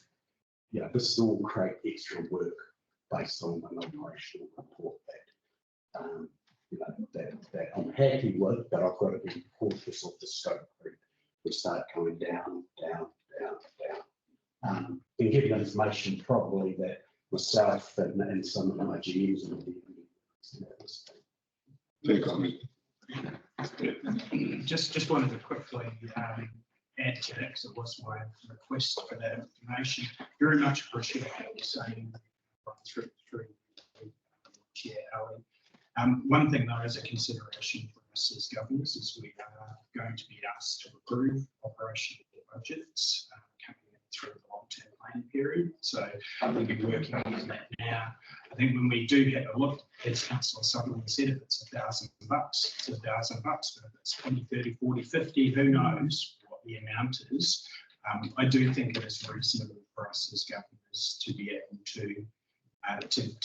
this will create extra work based on an operational report that I'm happy with, but I've got to be cautious of the scope. We start going down. And giving information probably that myself and some of my GMs will be. Just wanted to quickly add to that, because it was my request for that information. Very much appreciate what you're saying through Chair Ali. One thing though, as a consideration for us as governors, is we are going to be asked to approve operational budgets coming through the long-term planning period. So we'll be working on that now. I think when we do have a look, as Councillor Sutherland said, if it's $1,000, it's $1,000, but if it's 20, 30, 40, 50, who knows what the amount is. I do think it is reasonable for us as governors to be able to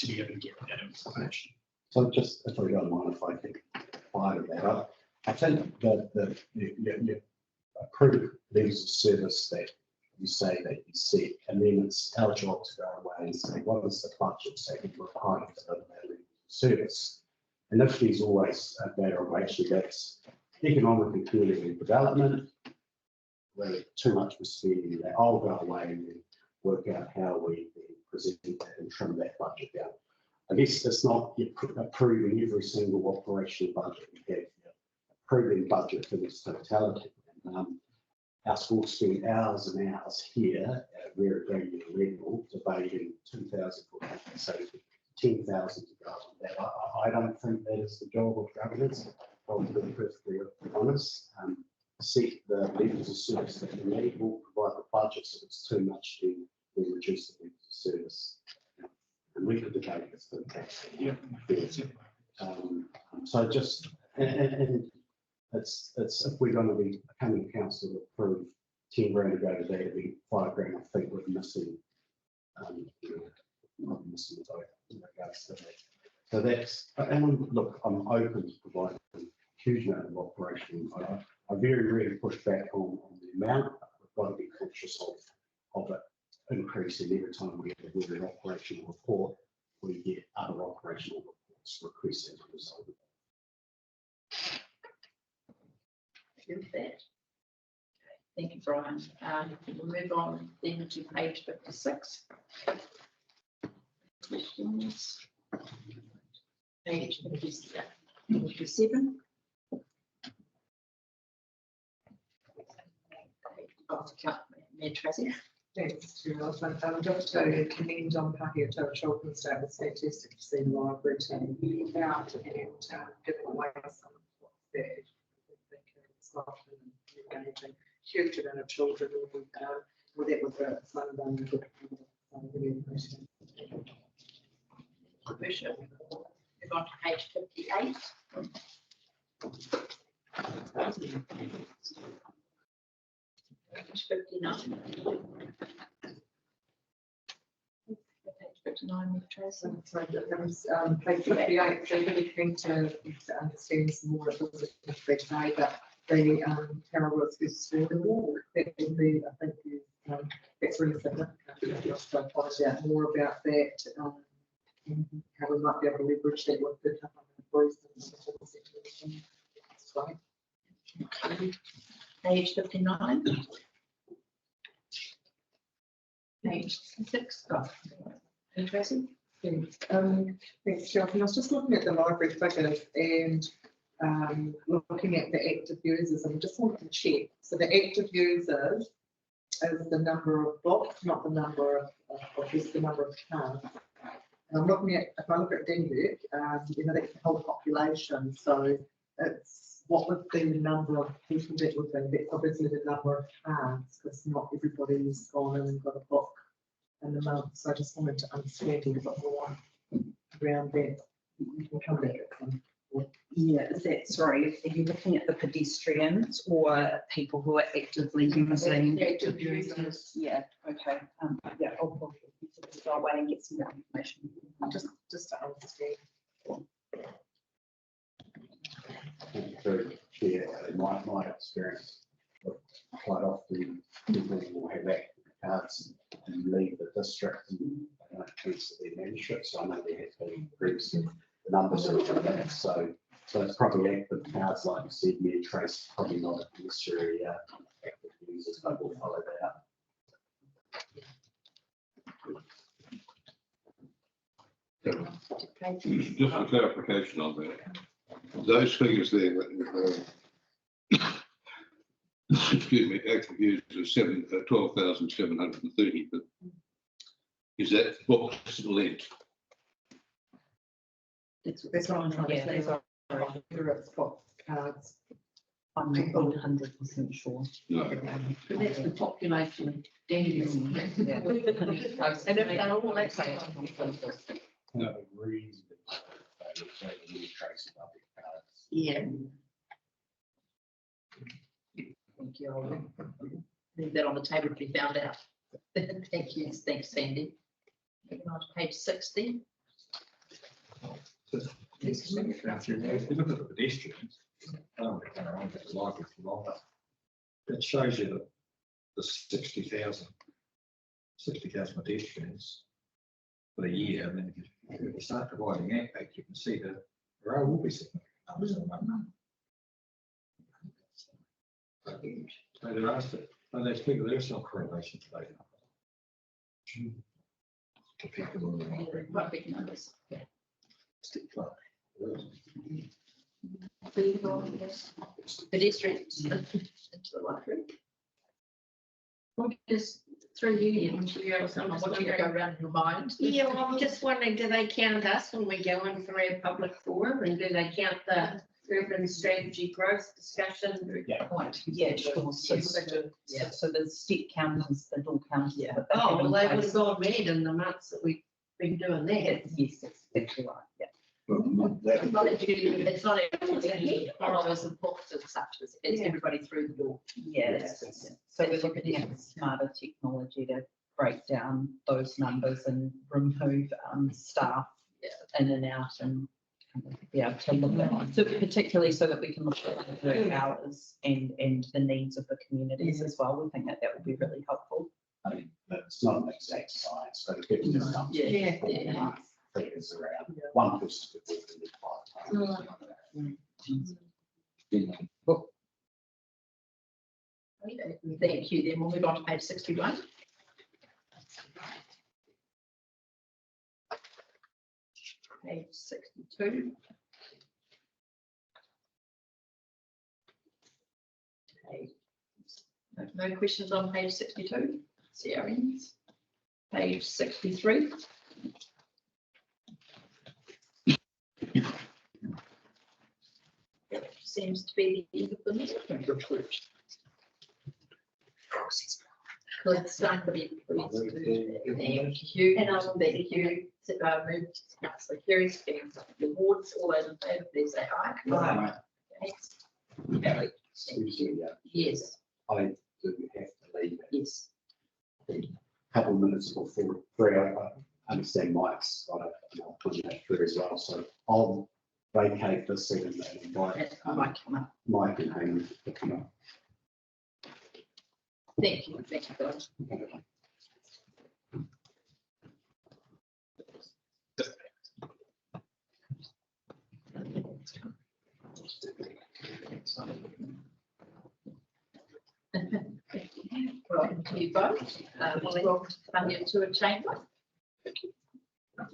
be able to get that information. So just, if I don't mind, if I can fire that up, I think that you approve these of service that you say that you set, and then it's our job to go away and say, what is the budget so we require for that service? And if there's always a matter of actually that's economic and community development, where too much was spending that, I'll go away and then work out how we present that and trim that budget down. I guess it's not approving every single operational budget we have, approving budget for this totality. Our schools spend hours and hours here at a very granular level debating 2,000 foot safety 10,000 to go on that. I don't think that is the job of governance. I'll be perfectly honest. Seek the levels of service that we need. We'll provide the budgets. If it's too much, then we reduce the levels of service. And we could debate this. So just, and it's if we're going to be coming to council to approve 10 grand to go to that, it'd be 5 grand. I think we're missing, not missing the vote in regards to that. So that's, and look, I'm open to providing a huge amount of operational. I very rarely push back on the amount. We've got to be conscious of it increasing every time we have a really operational report. We get other operational reports requests as a result of that. Thank you, Brian. We'll move on then to page 56. Questions? Page 57. Mayor Tracy. Thanks, Chair. Just to commend on Pakeatoa Children's Day. It was fantastic to see the library team out and giving away some of what's there. It's not engaging huge amount of children with that was a fun one. Really appreciate it. Commercial. Move on to page 58. Page 59. Page 59, Ms. Tracy. Sorry, that was page 58. So really keen to understand some more of the day, but the Carol is award. That would be, I think, that's really significant. Just to find out more about that, how we might be able to leverage that with the Bruce. That's right. Page 59. Page 6. Tracy. Thanks, Jonathan. I was just looking at the library figures and looking at the active users, and I just wanted to check. So the active users is the number of books, not the number of just the number of cards. And I'm looking at, if I look at Denmark, that's the whole population. So it's what would be the number of people that would be? That's obviously the number of cards, because not everybody's gone in and got a book in the month. So I just wanted to understand a little bit more around that. You can come back at some point. Yeah, is that, sorry, are you looking at the pedestrians or people who are actively using? Active users. Yeah, okay. Yeah, I'll probably go away and get some more information. Just to understand. Yeah, in my experience, quite often people will have active cards and leave the district and they don't cancel their membership. So I know there has been previously the numbers are like that. So it's probably active cards, like you said, Mayor Trace, probably not necessarily active users, but we'll follow that up. Just a clarification on that. Those figures there, excuse me, active users 12,730, but is that books lent? That's what I'm trying to say. Whether it's box cards. I'm not 100% sure. No. But that's the population. And if they're all that same. No reason. Trace about the cards. Yeah. Thank you. I'll leave that on the table if you found out. Thank you. Thanks, Sandy. Moving on to page 60. If you look at the pedestrians, it shows you the 60,000 pedestrians for the year, and then if you start dividing that back, you can see that there will be significant numbers on that number. So they're asked it, and there's people, there's no correlation to that. To people who are Quite big numbers. Yeah. Pedestrians into the library. What is through you, and you know, so I'm just What you go wondering. around in your mind? Yeah, well, I'm just wondering, do they count us when we go in for a public forum, and do they count the urban strategy growth discussion? Yeah. Point. Yeah, sure. Yeah. So the step counters, the door counters. Yeah. that they Oh, have well, in they would place. have gone red in the months that we've been doing that. Yes, that's exactly right, yeah. It's not everybody follows the books as such, it's everybody through the door. Yes. So we're looking at smarter technology to break down those numbers and remove staff in and out and kind of be able to look at, so particularly so that we can look at the work hours and the needs of the communities as well. We think that that would be really helpful. I mean, it's not an exact science, but it gives us some figures around one person could work in 5 times. Thank you, then we'll move on to page 61. Page 62. Okay. No questions on page 62, CRNs. Page 63. That seems to be the end of the management report. Let's start with the thank you. And I will thank you. Move to councillor Kerry's getting the awards. All those in favour, please say aye. Aye. Okay. Carried. Excuse me, Yes. I do have to leave. Yes. A couple of minutes before 3, I understand Mike's got a pushing that through as well, so I'll vacate this seat and invite Mike, come up. Mike and Amy to come up. Thank you. Thank you, guys. Welcome to you both. Welcome to Tanya to a chamber.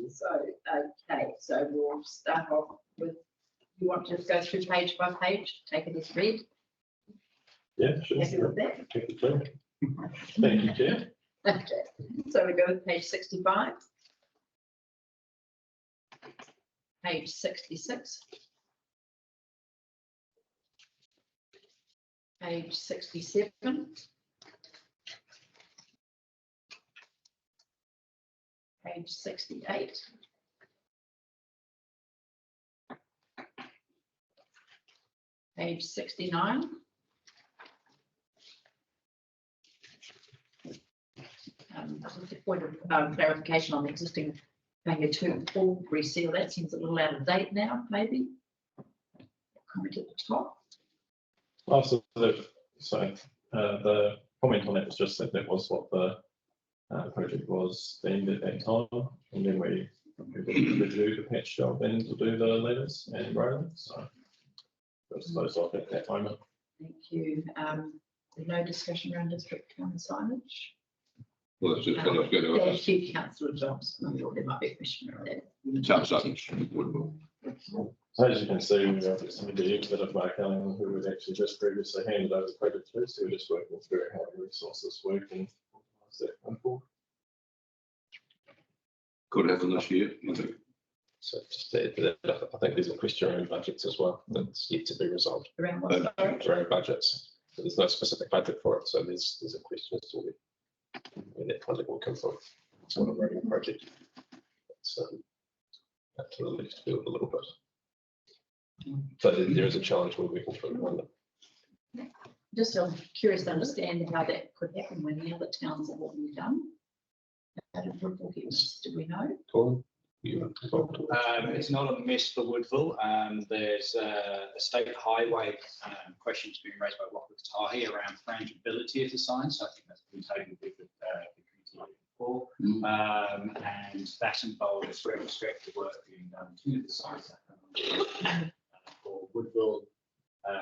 So, okay, so we'll start off with, you want to go through page by page, take it as read? Yeah, sure. Happy with that? Thank you, Chair. Thank you, Chair. Okay, so we go with page 65. Page 66. Page 67. Page 68. Page 69. Just a point of clarification on the existing Panga 2 full reseal. That seems a little out of date now, maybe. Comment at the top. So the comment on that was just that that was what the project was deemed at that time, and then we reviewed the patch job then to do the letters and railings. So that's those off at that moment. Thank you. There's no discussion around district town signage. Well, that's just what I was going to ask. Thank you, councillor Johnson. I'm sure there might be a question around that. Town signage. So as you can see, we have some of the exit of Mark Allen, who was actually just previously handed over the project to, so we're just working through how the resources work and that going forward. Could happen this year, I think. So just to add to that, I think there's a question around budgets as well that's yet to be resolved. Around what? Around budgets. So there's no specific budget for it, so there's a question as to when that funding will come from. It's not a running project. So up to the left field a little bit. So there is a challenge we're working through one. Just curious to understand how that could happen when the other towns have already done. Do we know? Colin? It's not a mess for Woodville. There's a state highway questions being raised by Rockwood Tahi around frangibility of the sign. So I think that's been taken with the committee before. And that involves retrospective work being done to the signs for Woodville,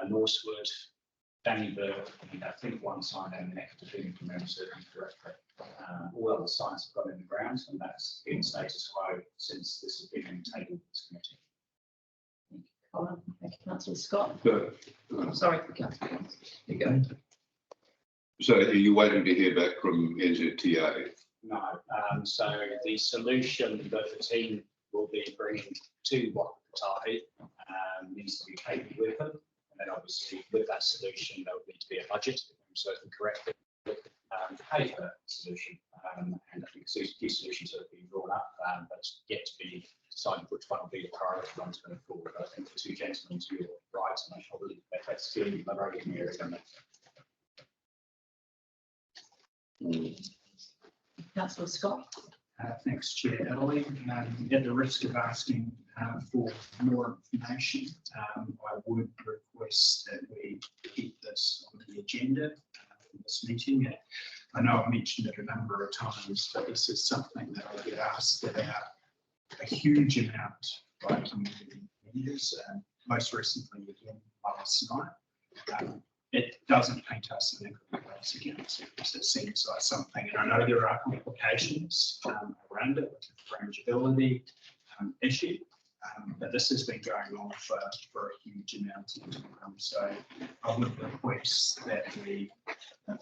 Norsewood, Dannyburg, and I think one sign and next to being implemented correctly. All other signs have gone in the ground, and that's been status quo since this has been tabled with this committee. Thank you, Colin. Thank you, Councillor Scott. But, I'm sorry for Councillor. You go. So are you waiting to hear back from NZTA? No, so the solution that the team will be bringing to Wakatahi needs to be paid with them. And then obviously with that solution, there would need to be a budget, so it can correct it, to pay for that solution. And I think these solutions that have been drawn up, but it's yet to be decided which one will be the priority ones going forward. I think the two gentlemen to your right, and I believe that's clearly the road in the area. Councillor Scott. Thanks, Chair Ellie. At the risk of asking for more information, I would request that we keep this on the agenda for this meeting. I know I've mentioned it a number of times, but this is something that I get asked about a huge amount by community leaders, most recently again last night. It doesn't paint us in a good light against it, because it seems like something, and I know there are complications around it with the frangibility issue, but this has been going on for a huge amount of time. So I would request that we, I would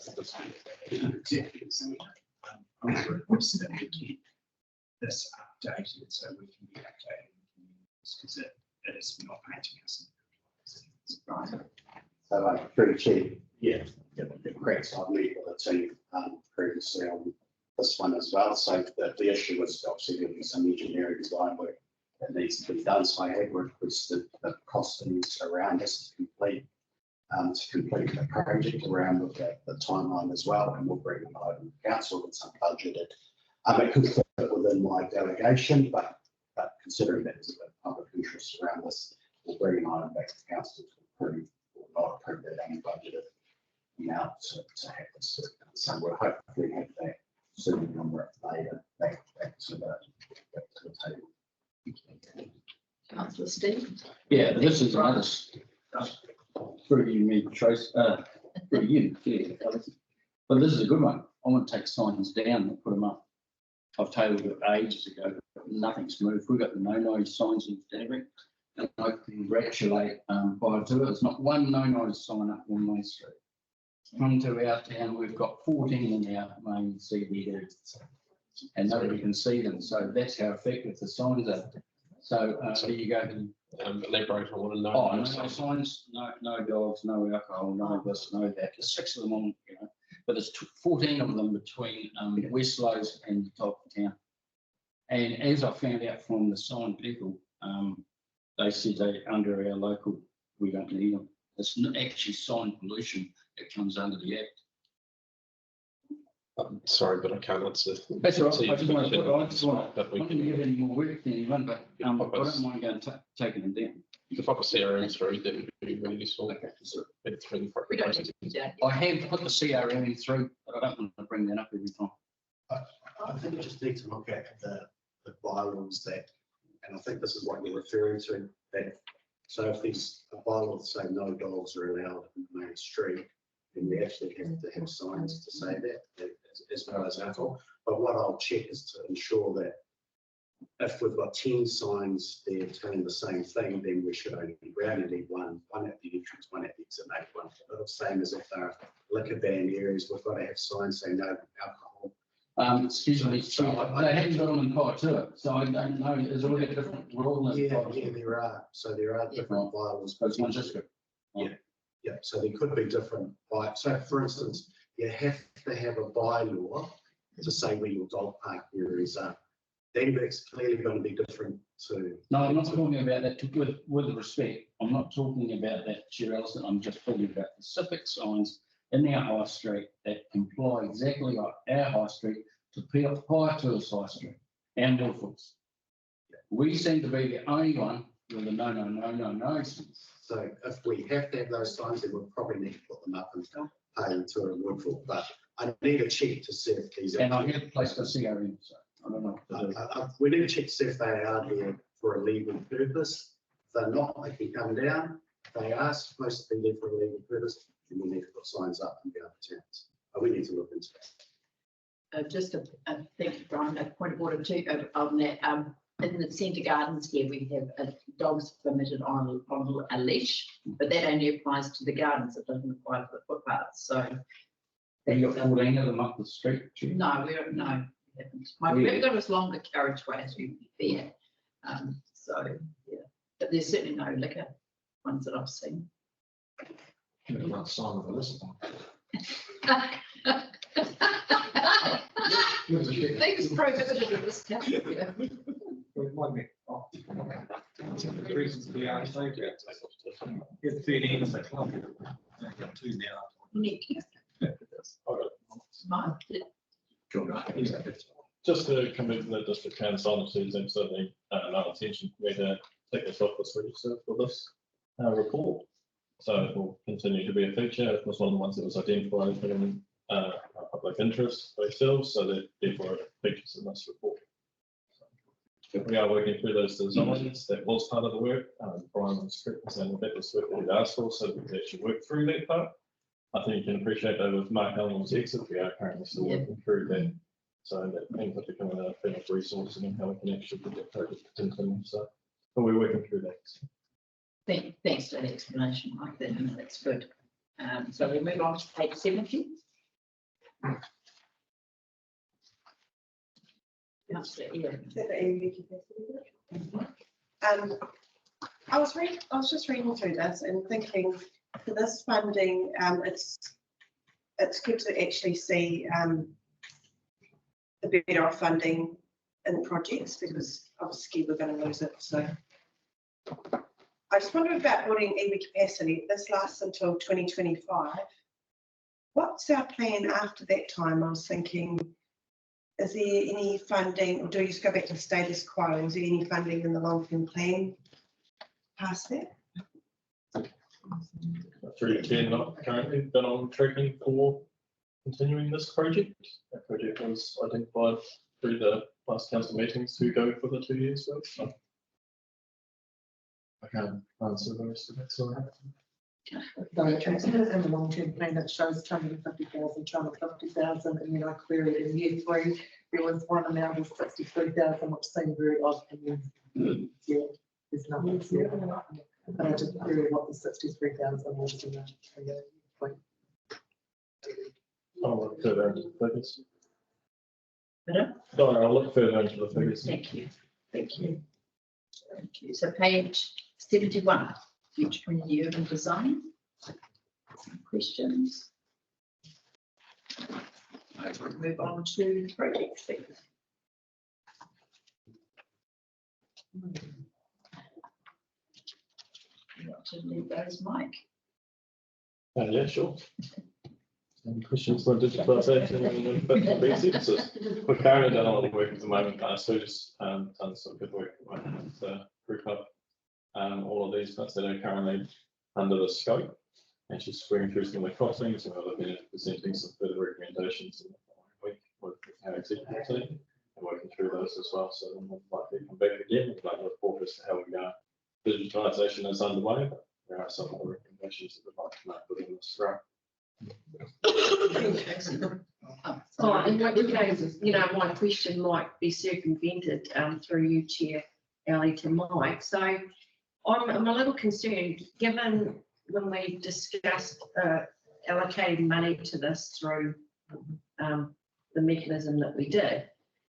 request that we keep this updated so we can be updating because it is not painting us in a good light. So through Chair, yeah, correct. I've met with the team previously on this one as well. So the issue was obviously there was some engineering design work that needs to be done. So I have requested the costings around this to complete the project around the timeline as well, and we'll bring them over to the council with some budgeted. It could fit within my delegation, but considering that there's a bit of public interest around this, we'll bring an item back to the council to approve or not approve that unbudgeted amount to have this work done. So we'll hopefully have that soon number later back to the table. Councillor Steve. Yeah, this is another pretty unique choice. Pretty unique, yeah. But this is a good one. I want to take signs down and put them up. I've tabled it ages ago, but nothing's moved. We've got the no-noise signs in Danbury, and I congratulate by to it. There's not one no-noise sign up on my street. Come to our town, we've got 14 in our main CBD, and nobody can see them. So that's how effective the signs are. So there you go. Elaborate on what a no. Oh, no signs, no dogs, no alcohol, no this, no that. There's 6 of them on, you know, but there's 14 of them between Westlows and the top of town. And as I found out from the sign people, they said they under our local, we don't need them. It's not actually sign pollution that comes under the Act. I'm sorry, but I can't answer. That's all right. I just want to not to give any more work to anyone, but I don't mind going taking them down. You can pop a CRM through, that would be really useful. Okay. We don't need to do that. I have put the CRM through, but I don't want to bring that up every time. I think we just need to look at the bylaws that, and I think this is what you're referring to, that so if there's a bylaw that say no dogs are allowed in the main street, then we actually have to have signs to say that as well as alcohol. But what I'll check is to ensure that if we've got 10 signs there telling the same thing, then we should only need one at the entrance, one at the exit, maybe one. But the same as if they're liquor ban areas, we've got to have signs saying no alcohol. Excuse me, they haven't got them in part to it, so I don't know. Is there a different rule? Yeah, there are. So there are different bylaws. Yeah, so there could be different so for instance, you have to have a bylaw to say where your dog park areas are. Then it's clearly going to be different to. No, I'm not talking about that with respect. I'm not talking about that, Chair Ellison. I'm just talking about specific signs in our high street that comply exactly like our high street to prior to this high street and Wolfwoods. We seem to be the only one with a no. So if we have to have those signs, then we'll probably need to put them up and pay into a Woodford. But I need a check to see if these. And I have placed a CRM, so I don't know. We need to check to see if they are there for a legal purpose. If they're not, they can come down. If they are supposed to be there for a legal purpose, then we need to put signs up and go to towns. We need to look into that. Just thank you, Brian, a point of order too on that. In the centre gardens here, we have dogs permitted on a leash, but that only applies to the gardens. It doesn't apply to the footpaths. So Have you got 14 of them up the street? Chair? No, we haven't. Really? We've got as longer carriageway as we fair. So, yeah, but there's certainly no liquor ones that I've seen. Like sign of the list. Things prohibited in this town. Yeah. It might be. The reasons for the RSA. Get 13 as a club. I've got 2 now. Nick. Mine. Just to come in the district council, obviously, it's certainly no intention for me to take this off this register for this report. So it will continue to be a feature. It was one of the ones that was identified as being public interest by yourselves, so that therefore it features in this report. So we are working through those designs. That was part of the work. Brian was correct in saying that was what we'd asked for, so we could actually work through that part. I think you can appreciate that with Mark Ellen's exit, we are currently still working through that. So that things are becoming a finished resource and how we can actually put that project continue. So, but we're working through that. Thanks for that explanation, Mike. That's good. So we move on to page 70. Councillor Ian. I was just reading through this and thinking for this funding, it's good to actually see the better off funding in projects because obviously we're going to lose it. So I just wonder about building EV capacity. This lasts until 2025. What's our plan after that time? I was thinking, is there any funding, or do you just go back to status quo? Is there any funding in the long-term plan past that? Through 10, not currently been on tracking for continuing this project. That project was identified through the last council meetings to go for the 2 years. So I can't answer the rest of that. Sorry. So in the long-term plan, it shows 250,000, 250,000, and then I queried in year 3, there was one amount of 63,000, which seemed very odd. And then, yeah, there's nothing there. But I just queried what the 63,000 was in the point. I'll look further into the figures. Pardon? Sorry, I'll look further into the figures. Thank you. Thank you. Thank you. So page 71, future community urban design. Some questions? I will move on to the project speakers. You want to leave those, Mike? Yeah, sure. Any questions on digitalisation and bits and pieces? We're currently doing a lot of work at the moment. So just done some good work with the group up. All of these bits that are currently under the scope, and just bringing through some of the costings, and we're looking at presenting some further recommendations in the following week with our executive team and working through those as well. So then we'll likely come back again with like a report as to how we go. Digitalisation is underway, but there are some other recommendations that we'd like to make within this draft. Oh, and what you know, my question might be circumvented through you, Chair Ellie, to Mike. So I'm a little concerned, given when we discussed allocating money to this through the mechanism that we did,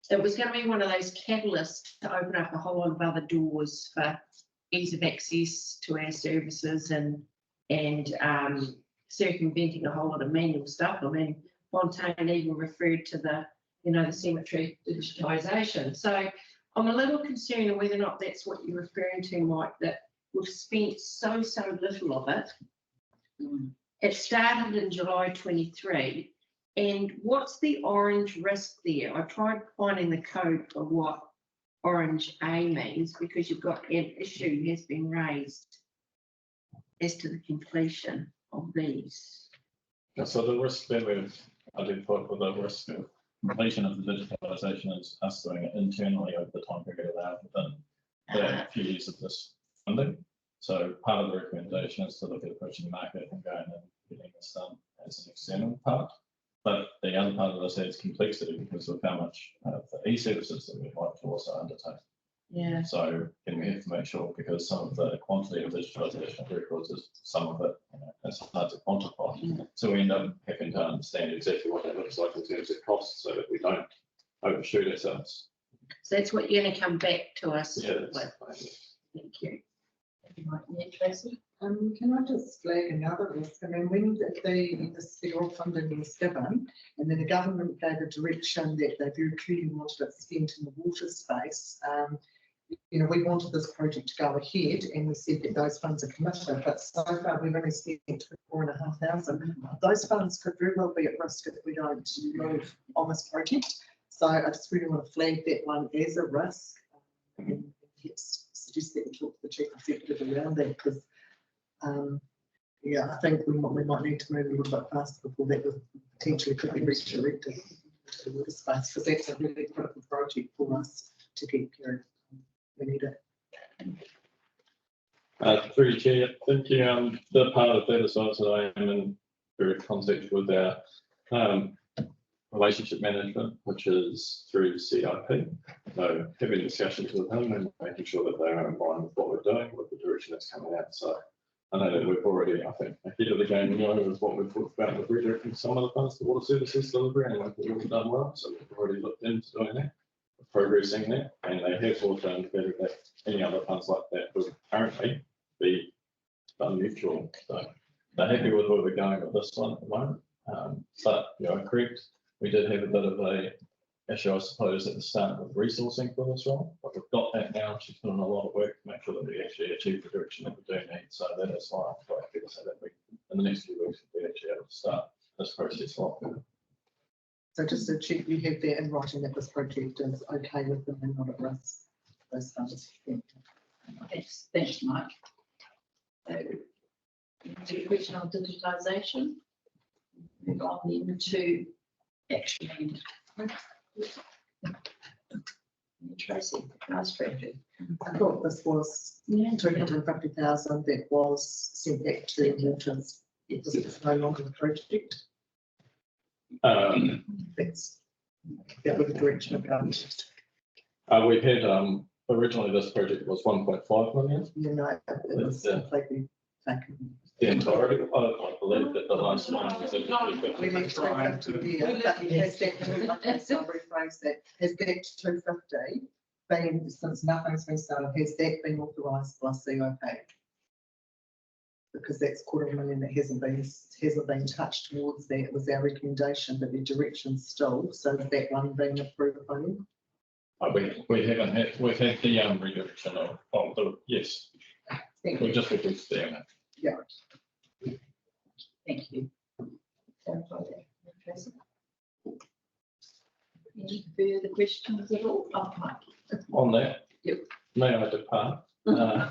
it was going to be one of those catalysts to open up a whole lot of other doors for ease of access to our services and circumventing a whole lot of manual stuff. I mean, Fontaine even referred to the cemetery digitisation. So I'm a little concerned whether or not that's what you're referring to, Mike, that we've spent so little of it. It started in July 23. And what's the orange risk there? I tried finding the code for what orange A means, because you've got an issue has been raised as to the completion of these. Yeah, so the risk that we've identified for the risk of completion of the digitalisation is us doing it internally over the time period allowed within the few years of this funding. So part of the recommendation is to look at approaching the market and going and getting this done as an external part. But the other part of this is complexity because of how much the e-services that we'd like to also undertake. Yeah. So can we have to make sure, because some of the quantity of digitalisation of records is some of it, it's hard to quantify. So we end up having to understand exactly what that looks like in terms of costs so that we don't overshoot ourselves. So that's what you're going to come back to us Yeah, with. that's fine. Thank you. Yeah, Tracy? Can I just flag another risk? I mean, when the federal funding was given, and then the government gave a direction that they very clearly wanted it spent in the water space, we wanted this project to go ahead, and we said that those funds are committed, but so far we've only spent 4,500. Those funds could very well be at risk if we don't move on this project. So I just really want to flag that one as a risk. And yes, suggest that we talk to the chief executive around that, because I think we might need to move a little bit faster before that was potentially could be redirected to the water space, because that's a really critical project for us to get carried. We need it. Through your chair, thank you. The part of that is also I am in direct contact with our relationship management, which is through CIP. So having discussions with him and making sure that they are in line with what we're doing, with the direction that's coming out. So I know that we've already, I think, ahead of the game, with what we've talked about with redirecting some of the funds to water services delivery, and I think we've done well. So we've already looked into doing that, progressing that, and they have also indicated that any other funds like that would currently be fund neutral. So they're happy with where we're going with this one at the moment. But correct, we did have a bit of a issue, I suppose, at the start with resourcing for this role, but we've got that now. She's put in a lot of work to make sure that we actually achieve the direction that we do need. So that is why I'm quite happy to say that we, in the next few weeks, we'll be actually able to start this process off. So just to check, you have that in writing that this project is okay with them and not at risk. Those funds. Thanks, Mike. So, the question on digitisation. Move on then to action. Tracy, last strategy. I thought this was 350,000 that was sent back to Walters. It's no longer the project. That was the direction of government. We had originally this project was 1.5 million. It was completely taken. The entirety, I believe that the last one was we need to rephrase that. Has that 250 been, since nothing's been started, has that been authorised by CIP? Because that's $250,000 that hasn't been touched towards that. It was our recommendation, but the direction's still. So is that one being approved by you? we haven't had, we've had the redirection of the, yes. We just reduced the amount. Yeah. Thank you. Any further questions at all? Oh, Mike. On that, Yep. May I depart? And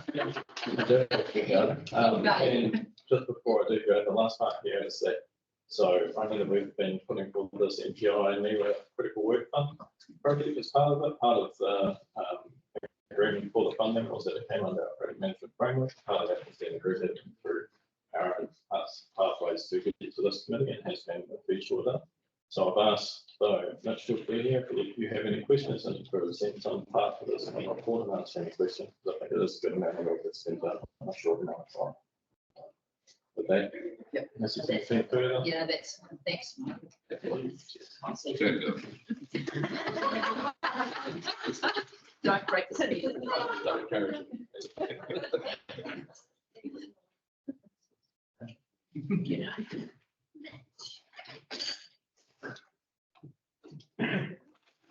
just before I do go, the last part here is that, so I know that we've been putting forward this NPI and NEWA critical work fund project as part of it. Part of the agreement for the funding was that it came under our project management framework. Part of that was then agreed through our own pathways to get to this committee and has been featured with it. So I've asked, though, Mitch should be here if you have any questions and to send some part of this and report and answer any questions. I think it is a good amount of work that's been done in a short amount of time. With that, yeah, that's thanks, Mike. Don't break the speed.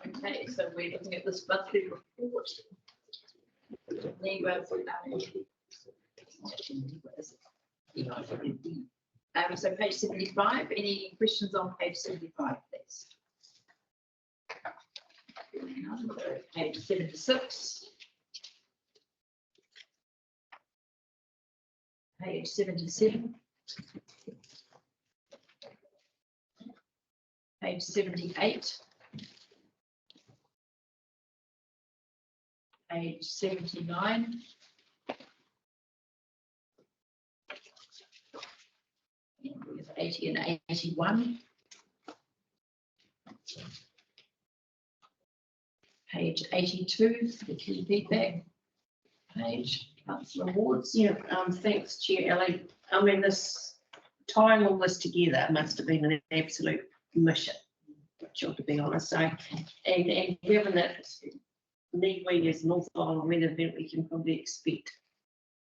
Okay, so we're looking at this monthly report. So page 75, any questions on page 75, please? Page 76. Page 77. Page 78. Page 79. And we have 80 and 81. Page 82, the key feedback. Page, councillor Wards. Yeah, thanks, Chair Ellie. I mean, this tying all this together must have been an absolute mission, which ought to be honest. So, and given that Niue is North Island weather event, we can probably expect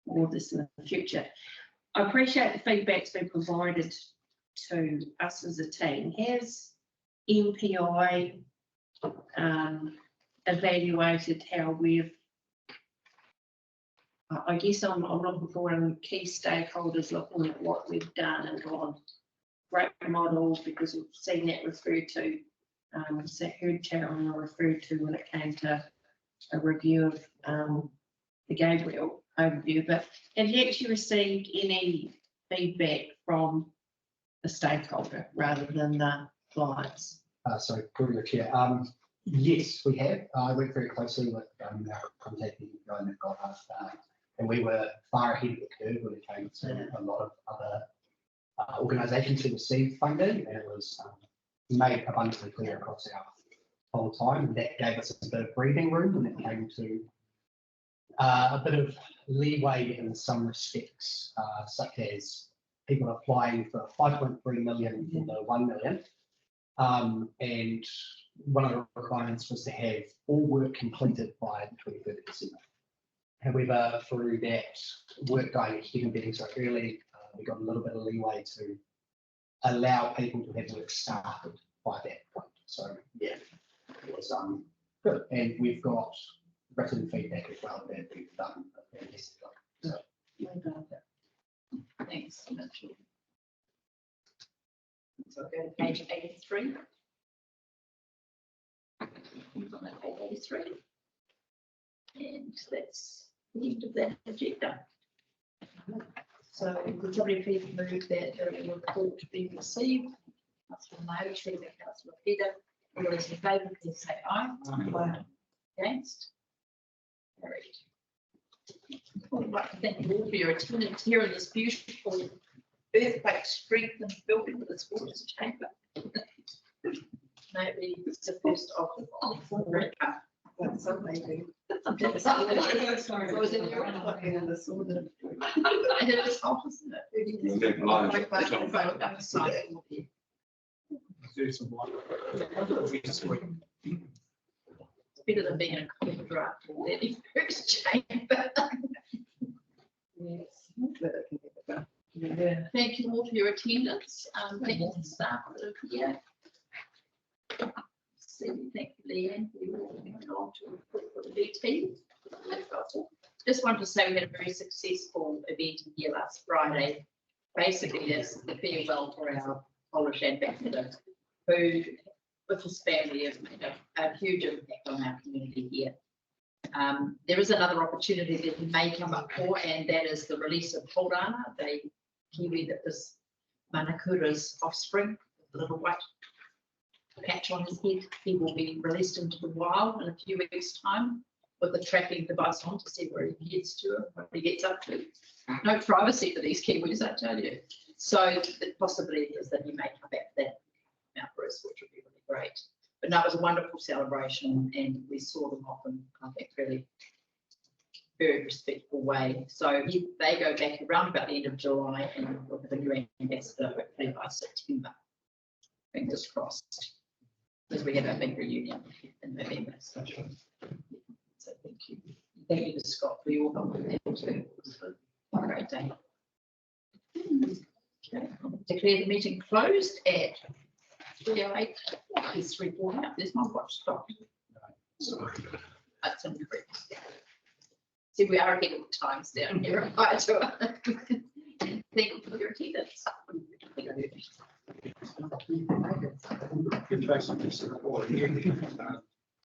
more of this in the future. I appreciate the feedback's been provided to us as a team. Has MPI evaluated how we've, I guess I'm looking for key stakeholders looking at what we've done and gone, great model, because we've seen that referred to, heard Chairman referred to when it came to a review of the Gabriel overview, but have you actually received any feedback from the stakeholder rather than the clients? Sorry, through the chair. Yes, we have. I worked very closely with our contact guy that got us, and we were far ahead of the curve when it came to a lot of other organisations who received funding, and it was made abundantly clear across our whole time. And that gave us a bit of breathing room when it came to a bit of leeway in some respects, such as people applying for 5.3 million for the 1 million. And one of the requirements was to have all work completed by the 23rd of December. However, through that work going ahead and being so early, we got a little bit of leeway to allow people to have work started by that point. So yeah, it was good. And we've got written feedback as well that we've done a fantastic job. So, thanks, Mitchell. So go to page 83. We've on that page 83. And that's the end of that agenda. So would somebody please move that the report to be received? Councillor No, Chair, Councillor Peter. All those in favour, please say aye. Aye. Against? Carried. I'd like to thank you all for your attendance here in this beautiful earthquake strengthened building with its waters chamber. Maybe it's the first of the red cup. That's amazing. Sorry, I was in your Looking in the sort of. I did it hot, isn't it? Do some water. It's better than being in a cold draft or any first chamber. Yeah. Thank you all for your attendance. Thank you to the staff that are here. Thank you, Leanne, for your coming along to report for the VT. Just wanted to say we had a very successful event here last Friday. Basically, it's the farewell for our Polish ambassador, who, with his family, has made a huge impact on our community here. There is another opportunity that he may come up for, and that is the release of Haurana, the kiwi that was Manakura's offspring, the little white patch on his head. He will be released into the wild in a few weeks' time with a tracking device on to see where he gets to and what he gets up to. No privacy for these kiwis, I tell you. So the possibility is that he may come back for that Mount Bruce, which would be really great. But no, it was a wonderful celebration, and we saw them off in, I think, really very respectful way. So they go back around about the end of July, and we'll have a new ambassador hopefully by September. Fingers crossed, because we have our big reunion in November. So thank you. Thank you to Scott for your help with that too. It was a great day. Okay. Declare the meeting closed at 3:08. It's 3:40. There's my watch stopped. That's incorrect. See, we are ahead of the times down here. Thank you for your attendance. Good question.